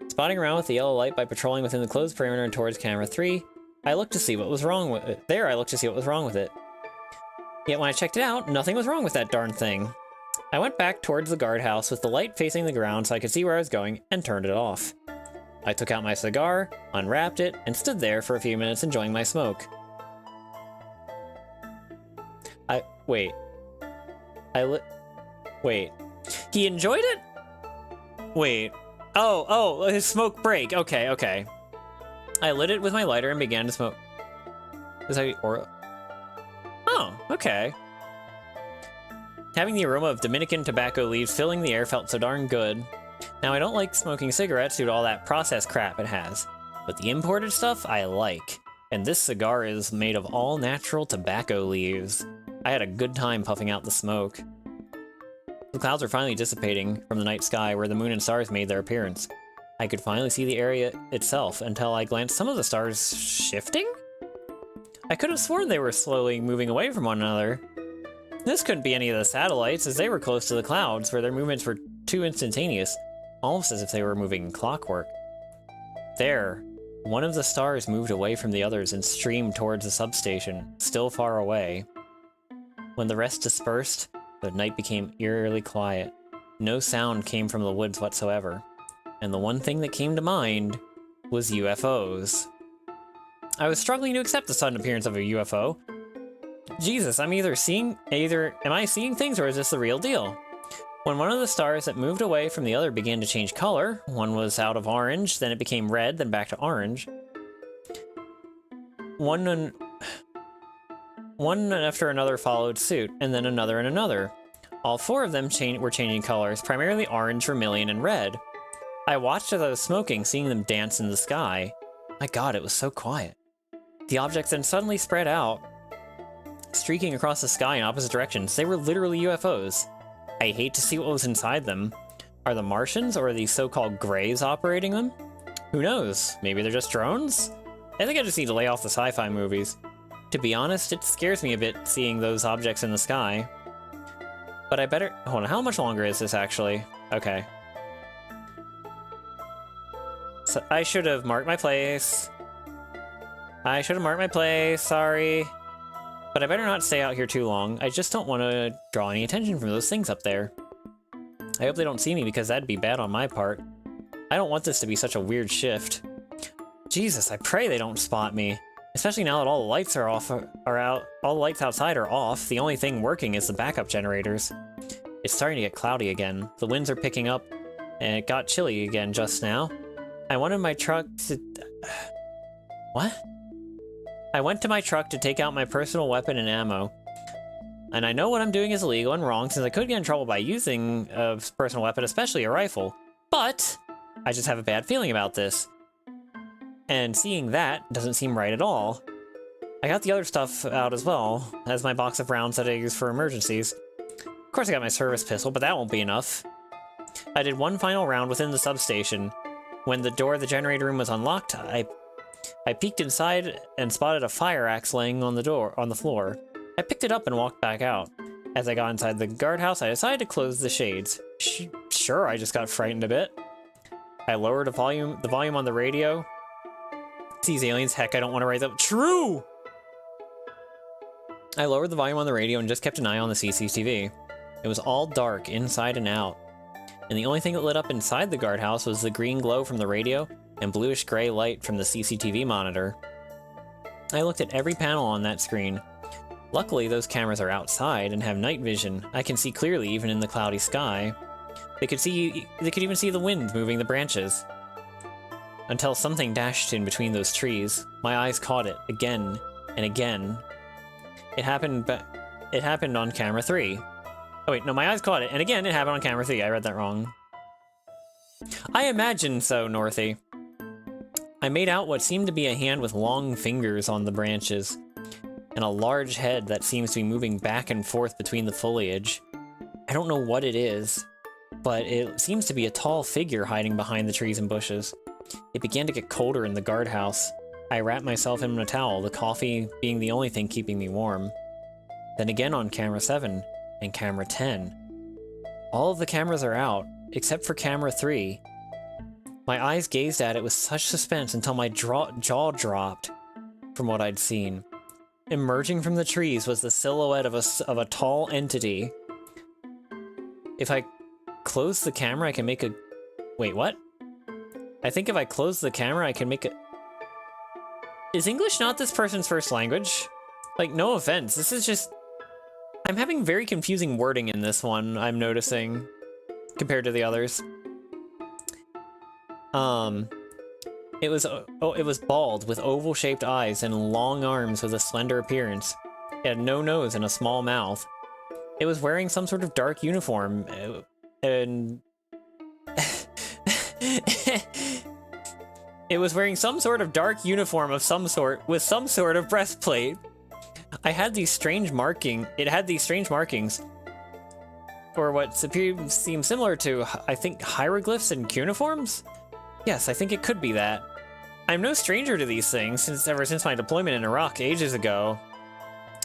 Spotting around with the yellow light by patrolling within the closed perimeter and towards camera 3, I looked to see what was wrong with it. I looked to see what was wrong with it. Yet when I checked it out, nothing was wrong with that darn thing. I went back towards the guardhouse with the light facing the ground so I could see where I was going, and turned it off. I took out my cigar, unwrapped it, and stood there for a few minutes enjoying my smoke. Wait. He enjoyed it? Wait. Oh, his smoke break. Okay. I lit it with my lighter and began to smoke. Oh, okay. Having the aroma of Dominican tobacco leaves filling the air felt so darn good. Now, I don't like smoking cigarettes due to all that processed crap it has, but the imported stuff I like. And this cigar is made of all natural tobacco leaves. I had a good time puffing out the smoke. The clouds were finally dissipating from the night sky where the moon and stars made their appearance. I could finally see the area itself until I glanced some of the stars shifting? I could have sworn they were slowly moving away from one another. This couldn't be any of the satellites, as they were close to the clouds, where their movements were too instantaneous, almost as if they were moving in clockwork. There, one of the stars moved away from the others and streamed towards the substation, still far away. When the rest dispersed, the night became eerily quiet. No sound came from the woods whatsoever, and the one thing that came to mind was UFOs. I was struggling to accept the sudden appearance of a UFO. Jesus, am I seeing things, or is this the real deal? When one of the stars that moved away from the other began to change color, one was out of orange, then it became red, then back to orange. One after another followed suit, and then another and another. All four of them were changing colors, primarily orange, vermilion, and red. I watched as I was smoking, seeing them dance in the sky. My God, it was so quiet. The objects then suddenly spread out, streaking across the sky in opposite directions. They were literally UFOs. I hate to see what was inside them. Are the Martians or these so-called Greys operating them? Who knows? Maybe they're just drones? I think I just need to lay off the sci-fi movies. To be honest, it scares me a bit seeing those objects in the sky. But I better... Hold on, how much longer is this actually? Okay. So I should have marked my place. Sorry. But I better not stay out here too long. I just don't want to draw any attention from those things up there. I hope they don't see me because that'd be bad on my part. I don't want this to be such a weird shift. Jesus, I pray they don't spot me. Especially now that all the lights are off, all the lights outside are off. The only thing working is the backup generators. It's starting to get cloudy again. The winds are picking up, and it got chilly again just now. I wanted my truck to... What? I went to my truck to take out my personal weapon and ammo. And I know what I'm doing is illegal and wrong, since I could get in trouble by using a personal weapon, especially a rifle. But I just have a bad feeling about this. And seeing that doesn't seem right at all. I got the other stuff out as well, as my box of rounds that I use for emergencies. Of course I got my service pistol, but that won't be enough. I did one final round within the substation. When the door of the generator room was unlocked, I peeked inside and spotted a fire axe laying on the floor. I picked it up and walked back out. As I got inside the guardhouse, I decided to close the shades. Sure, I just got frightened a bit. I lowered the volume on the radio. These aliens, heck, I don't want to write them. True! I lowered the volume on the radio and just kept an eye on the CCTV. It was all dark inside and out, and the only thing that lit up inside the guardhouse was the green glow from the radio and bluish-gray light from the CCTV monitor. I looked at every panel on that screen. Luckily, those cameras are outside and have night vision. I can see clearly even in the cloudy sky. They could even see the wind moving the branches. Until something dashed in between those trees. My eyes caught it again and again. It happened on camera 3. Oh wait, no, my eyes caught it, and again it happened on camera 3. I read that wrong. I imagine so, Northy. I made out what seemed to be a hand with long fingers on the branches, and a large head that seems to be moving back and forth between the foliage. I don't know what it is, but it seems to be a tall figure hiding behind the trees and bushes. It began to get colder in the guardhouse. I wrapped myself in a towel, the coffee being the only thing keeping me warm. Then again on camera 7 and camera 10. All of the cameras are out, except for camera 3. My eyes gazed at it with such suspense until my jaw dropped from what I'd seen. Emerging from the trees was the silhouette of a tall entity. If I close the camera, I can make a... Wait, what? I think if I close the camera, I can make a... Is English not this person's first language? Like, no offense, this is just... I'm having very confusing wording in this one, I'm noticing, compared to the others. It was bald, with oval-shaped eyes and long arms with a slender appearance. It had no nose and a small mouth. It was wearing some sort of dark uniform, and... It was wearing some sort of dark uniform of some sort, with some sort of breastplate. It had these strange markings, or what seemed similar to, I think, hieroglyphs and cuneiforms? Yes, I think it could be that. I'm no stranger to these things, ever since my deployment in Iraq ages ago.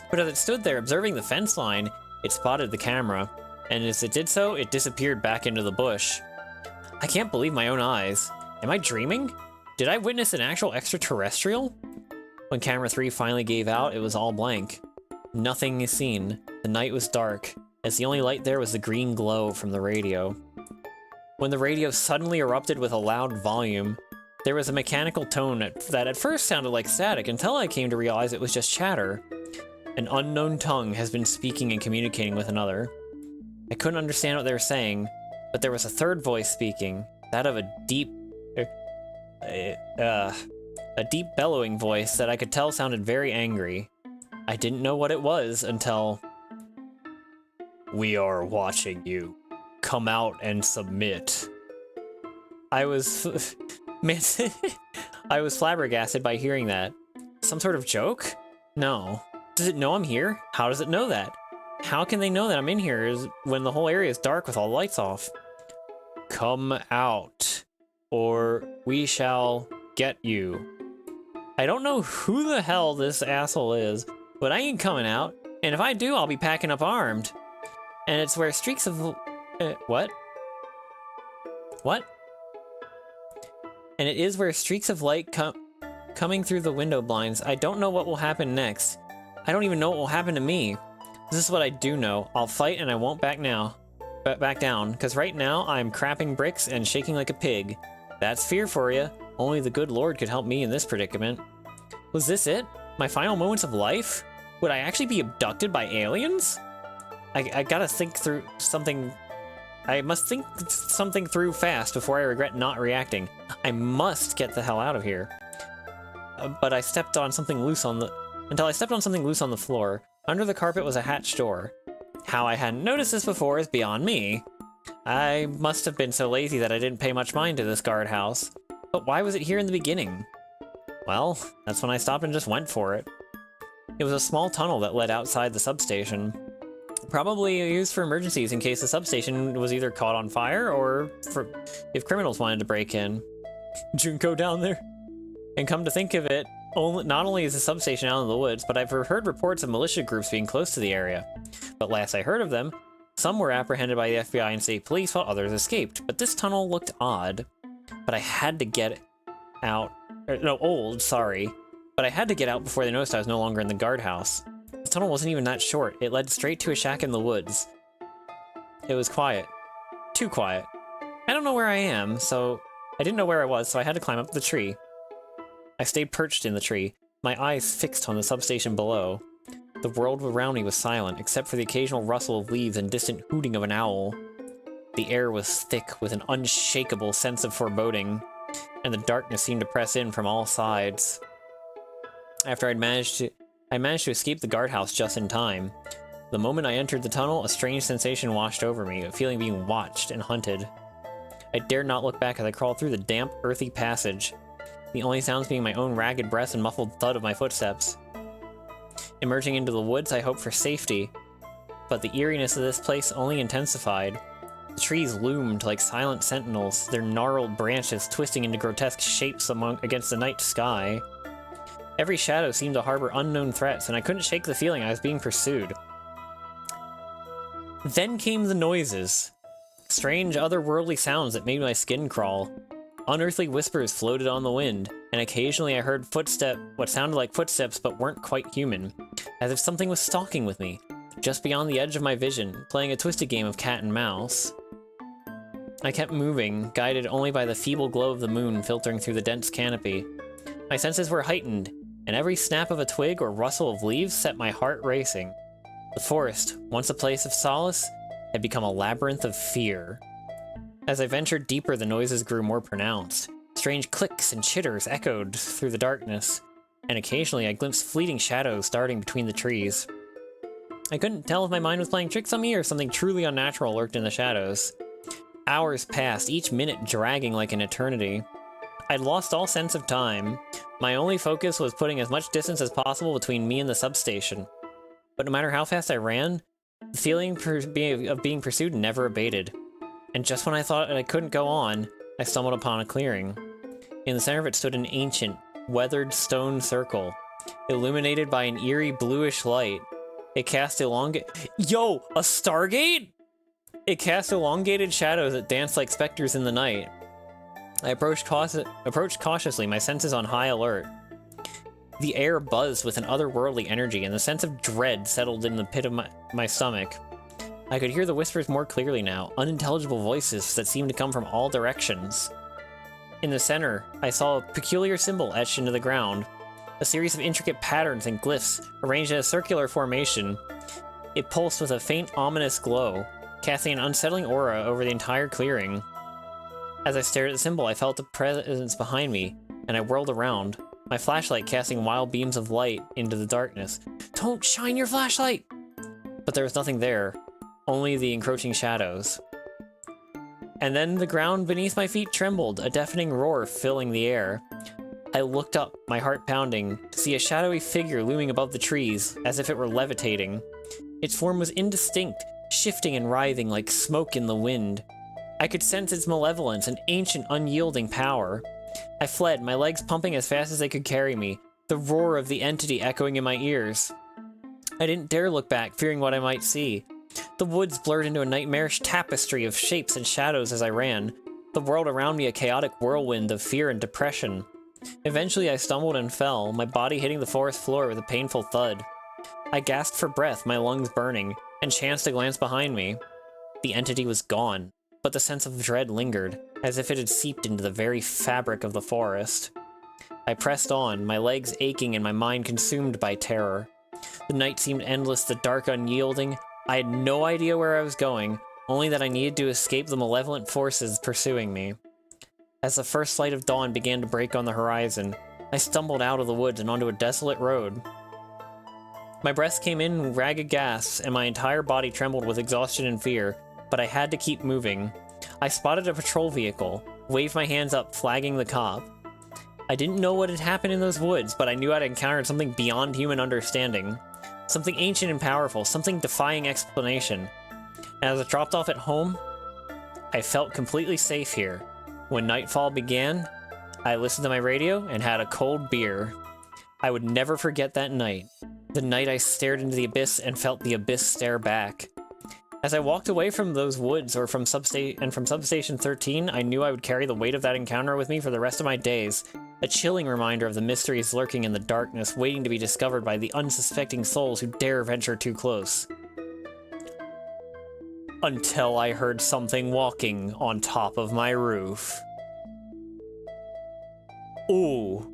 But as it stood there observing the fence line, it spotted the camera, and as it did so, it disappeared back into the bush. I can't believe my own eyes. Am I dreaming? Did I witness an actual extraterrestrial? When camera 3 finally gave out, it was all blank. Nothing is seen. The night was dark, as the only light there was the green glow from the radio. When the radio suddenly erupted with a loud volume, there was a mechanical tone that at first sounded like static until I came to realize it was just chatter. An unknown tongue has been speaking and communicating with another. I couldn't understand what they were saying, but there was a third voice speaking, that of a deep bellowing voice that I could tell sounded very angry. I didn't know what it was until... We are watching you. Come out and submit. I was... Man, I was flabbergasted by hearing that. Some sort of joke? No. Does it know I'm here? How does it know that? How can they know that I'm in here when the whole area is dark with all the lights off? Come out, or we shall get you. I don't know who the hell this asshole is, but I ain't coming out, and if I do, I'll be packing up armed. And it's where streaks of... what? What? And it is where streaks of light coming through the window blinds. I don't know what will happen next. I don't even know what will happen to me. This is what I do know. I'll fight and I won't back down, because right now I'm crapping bricks and shaking like a pig. That's fear for you. Only the good Lord could help me in this predicament. Was this it? My final moments of life? Would I actually be abducted by aliens? I gotta think through something... I must think something through fast before I regret not reacting. I must get the hell out of here. But I stepped on something loose on the... Until I stepped on something loose on the floor. Under the carpet was a hatched door. How I hadn't noticed this before is beyond me. I must have been so lazy that I didn't pay much mind to this guardhouse. But why was it here in the beginning? Well, that's when I stopped and just went for it. It was a small tunnel that led outside the substation. Probably used for emergencies in case the substation was either caught on fire or for if criminals wanted to break in. Junko down there. And come to think of it, not only is the substation out in the woods, but I've heard reports of militia groups being close to the area. But last I heard of them, some were apprehended by the FBI and state police while others escaped. But this tunnel looked odd. But I had to get out. But I had to get out before they noticed I was no longer in the guardhouse. The tunnel wasn't even that short. It led straight to a shack in the woods. It was quiet. Too quiet. I don't know where I am, so... I didn't know where I was, so I had to climb up the tree. I stayed perched in the tree, my eyes fixed on the substation below. The world around me was silent, except for the occasional rustle of leaves and distant hooting of an owl. The air was thick with an unshakable sense of foreboding, and the darkness seemed to press in from all sides. After I managed to escape the guardhouse just in time. The moment I entered the tunnel, a strange sensation washed over me, a feeling of being watched and hunted. I dared not look back as I crawled through the damp, earthy passage. the only sounds being my own ragged breath and muffled thud of my footsteps. Emerging into the woods, I hoped for safety, but the eeriness of this place only intensified. The trees loomed like silent sentinels, their gnarled branches twisting into grotesque shapes against the night sky. Every shadow seemed to harbor unknown threats, and I couldn't shake the feeling I was being pursued. Then came the noises. Strange, otherworldly sounds that made my skin crawl. Unearthly whispers floated on the wind, and occasionally I heard what sounded like footsteps but weren't quite human, as if something was stalking with me, just beyond the edge of my vision, playing a twisted game of cat and mouse. I kept moving, guided only by the feeble glow of the moon filtering through the dense canopy. My senses were heightened, and every snap of a twig or rustle of leaves set my heart racing. The forest, once a place of solace, had become a labyrinth of fear. As I ventured deeper, the noises grew more pronounced. Strange clicks and chitters echoed through the darkness, and occasionally I glimpsed fleeting shadows darting between the trees. I couldn't tell if my mind was playing tricks on me or something truly unnatural lurked in the shadows. Hours passed, each minute dragging like an eternity. I'd lost all sense of time. My only focus was putting as much distance as possible between me and the substation. But no matter how fast I ran, the feeling of being pursued never abated. And just when I thought I couldn't go on, I stumbled upon a clearing. In the center of it stood an ancient, weathered stone circle, illuminated by an eerie bluish light. It cast a Stargate? It cast elongated shadows that danced like specters in the night. I approached cautiously, my senses on high alert. The air buzzed with an otherworldly energy, and the sense of dread settled in the pit of my stomach. I could hear the whispers more clearly now, unintelligible voices that seemed to come from all directions. In the center, I saw a peculiar symbol etched into the ground, a series of intricate patterns and glyphs arranged in a circular formation. It pulsed with a faint, ominous glow, casting an unsettling aura over the entire clearing. As I stared at the symbol, I felt a presence behind me, and I whirled around, my flashlight casting wild beams of light into the darkness. Don't shine your flashlight! But there was nothing there, only the encroaching shadows. And then the ground beneath my feet trembled, a deafening roar filling the air. I looked up, my heart pounding, to see a shadowy figure looming above the trees, as if it were levitating. Its form was indistinct, shifting and writhing like smoke in the wind. I could sense its malevolence and ancient, unyielding power. I fled, my legs pumping as fast as they could carry me, the roar of the entity echoing in my ears. I didn't dare look back, fearing what I might see. The woods blurred into a nightmarish tapestry of shapes and shadows as I ran, the world around me a chaotic whirlwind of fear and depression. Eventually I stumbled and fell, my body hitting the forest floor with a painful thud. I gasped for breath, my lungs burning, and chanced to glance behind me. The entity was gone, but the sense of dread lingered, as if it had seeped into the very fabric of the forest. I pressed on, my legs aching and my mind consumed by terror. The night seemed endless, the dark unyielding. I had no idea where I was going, only that I needed to escape the malevolent forces pursuing me. As the first light of dawn began to break on the horizon, I stumbled out of the woods and onto a desolate road. My breath came in ragged gasps, and my entire body trembled with exhaustion and fear, but I had to keep moving. I spotted a patrol vehicle, waved my hands up, flagging the cop. I didn't know what had happened in those woods, but I knew I'd encountered something beyond human understanding. Something ancient and powerful, something defying explanation. And as I dropped off at home, I felt completely safe here. When nightfall began, I listened to my radio and had a cold beer. I would never forget that night. The night I stared into the abyss and felt the abyss stare back. As I walked away from those woods from Substation 13, I knew I would carry the weight of that encounter with me for the rest of my days. A chilling reminder of the mysteries lurking in the darkness, waiting to be discovered by the unsuspecting souls who dare venture too close. Until I heard something walking on top of my roof. Ooh.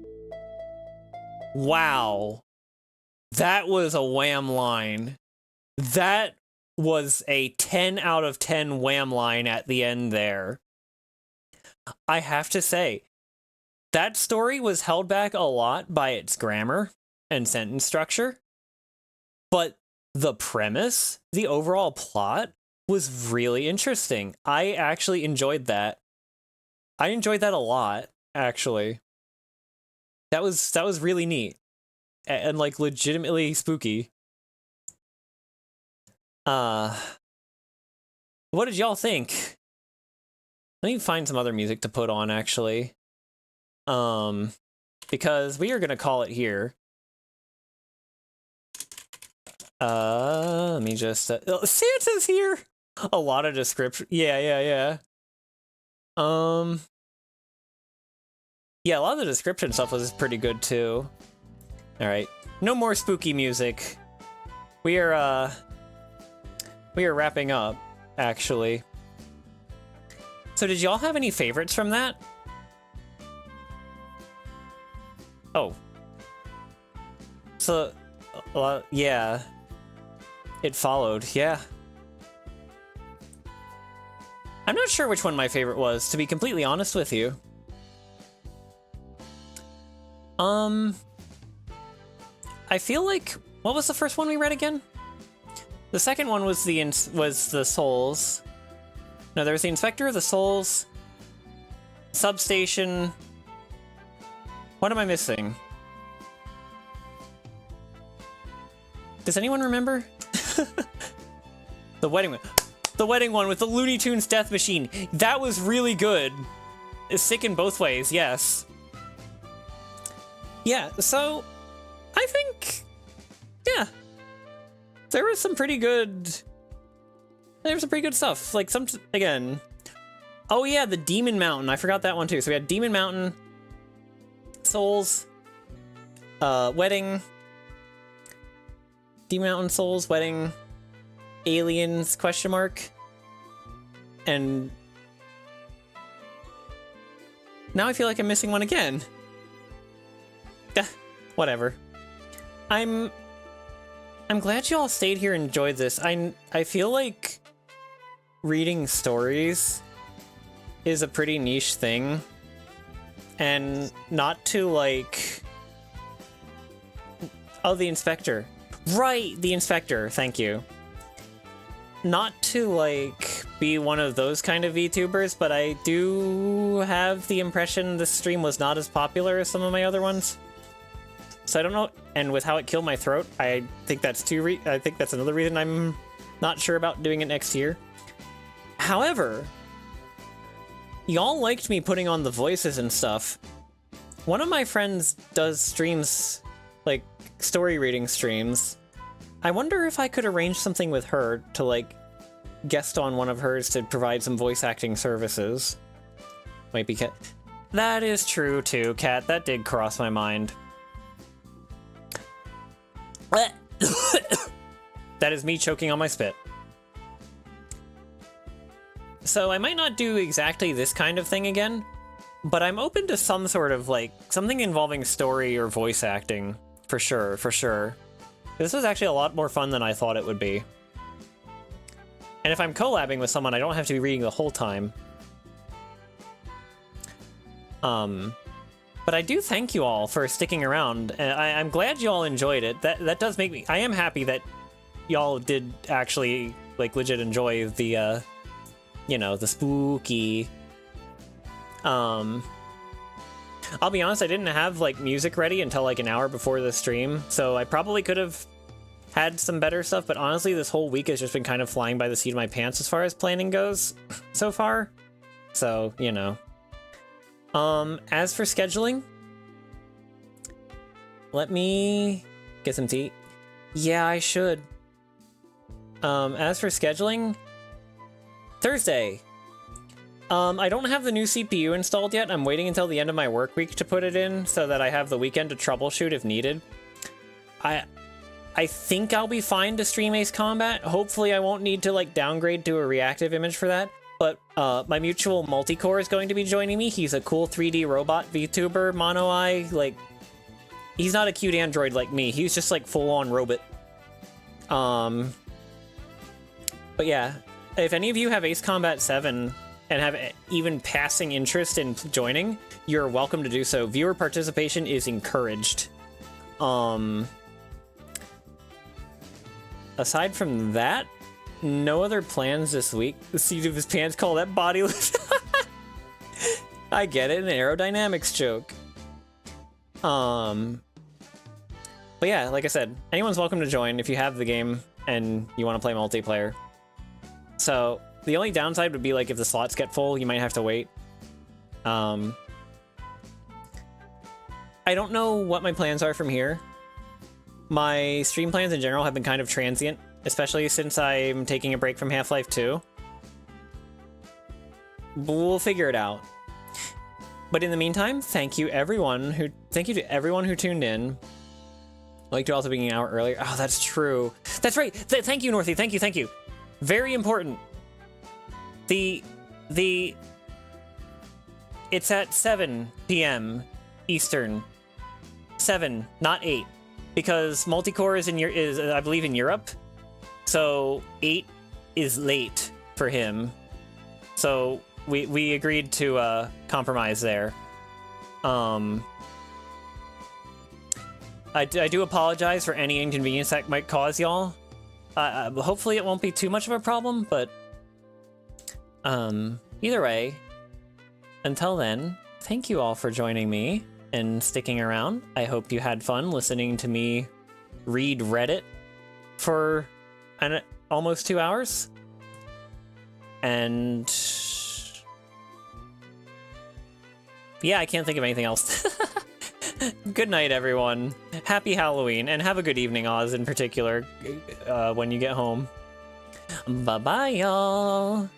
Wow. That was a Wham line. That was a 10 out of 10 Wham line at the end there. I have to say, that story was held back a lot by its grammar and sentence structure, but the premise, the overall plot, was really interesting. I actually enjoyed that. I enjoyed that a lot, actually. That was really neat. And like legitimately spooky. What did y'all think? Let me find some other music to put on actually. Because we are gonna call it here. Let me just Santa's here. A lot of description. Yeah. Yeah, a lot of the description stuff was pretty good too. All right, no more spooky music. We are wrapping up, actually. So did y'all have any favorites from that? Oh. So, yeah. It followed, yeah. I'm not sure which one my favorite was, to be completely honest with you. I feel like, what was the first one we read again? The second one was the Souls. No, there was the Inspector of the Souls, Substation. What am I missing? Does anyone remember? The wedding one. The wedding one with the Looney Tunes death machine. That was really good. It's sick in both ways, yes. Yeah, so I think, yeah, there was some pretty good stuff. Like again, oh yeah, the Demon Mountain. I forgot that one too. So we had Demon Mountain, Souls, Wedding, Demon Mountain, Souls, Wedding, Aliens, question mark, and now I feel like I'm missing one again. Whatever. I'm glad you all stayed here and enjoyed this. I feel like reading stories is a pretty niche thing, and not to like... Oh, the Inspector. Right, the Inspector, thank you. Not to like be one of those kind of VTubers, but I do have the impression this stream was not as popular as some of my other ones. So I don't know, and with how it killed my throat, I think that's another reason I'm not sure about doing it next year. However, y'all liked me putting on the voices and stuff. One of my friends does streams, like story reading streams. I wonder if I could arrange something with her to like guest on one of hers to provide some voice acting services. Might be Kat. That is true too, Kat. That did cross my mind. That is me choking on my spit. So I might not do exactly this kind of thing again, but I'm open to some sort of like something involving story or voice acting for sure, for sure. This was actually a lot more fun than I thought it would be. And if I'm collabing with someone, I don't have to be reading the whole time. But I do thank you all for sticking around. I'm glad you all enjoyed it. That does make me... I am happy that y'all did actually, like, legit enjoy the, you know, the spooky... I'll be honest, I didn't have, like, music ready until, like, an hour before the stream, so I probably could have had some better stuff, but honestly, this whole week has just been kind of flying by the seat of my pants as far as planning goes so far. So, you know. As for scheduling, let me get some tea. Yeah, I should. As for scheduling, Thursday. I don't have the new CPU installed yet. I'm waiting until the end of my work week to put it in so that I have the weekend to troubleshoot if needed. I think I'll be fine to stream Ace Combat. Hopefully I won't need to like downgrade to a reactive image for that. But my mutual Multicore is going to be joining me. He's a cool 3D robot VTuber, mono eye. Like, he's not a cute android like me. He's just like full-on robot. But yeah, if any of you have Ace Combat 7 and have even passing interest in joining, you're welcome to do so. Viewer participation is encouraged. Aside from that, no other plans this week. The seat of his pants, call that body lift. I get it, an aerodynamics joke. But yeah, like I said, anyone's welcome to join if you have the game and you want to play multiplayer. So the only downside would be like if the slots get full, you might have to wait. I don't know what my plans are from here. My stream plans in general have been kind of transient, especially since I'm taking a break from Half-Life 2. But we'll figure it out. But in the meantime, thank you to everyone who tuned in. I'd like to also being an hour earlier. Oh, that's true. That's right. Thank you, Northy. Thank you. Very important. It's at 7 p.m. Eastern. 7, not 8, because multicore is I believe in Europe. So 8 is late for him. So we agreed to compromise there. I do apologize for any inconvenience that might cause y'all. Hopefully it won't be too much of a problem, but either way, until then, thank you all for joining me and sticking around. I hope you had fun listening to me read Reddit for almost 2 hours. And yeah, I can't think of anything else. Good night, everyone. Happy Halloween, and have a good evening, Oz, in particular, when you get home. Bye-bye, y'all.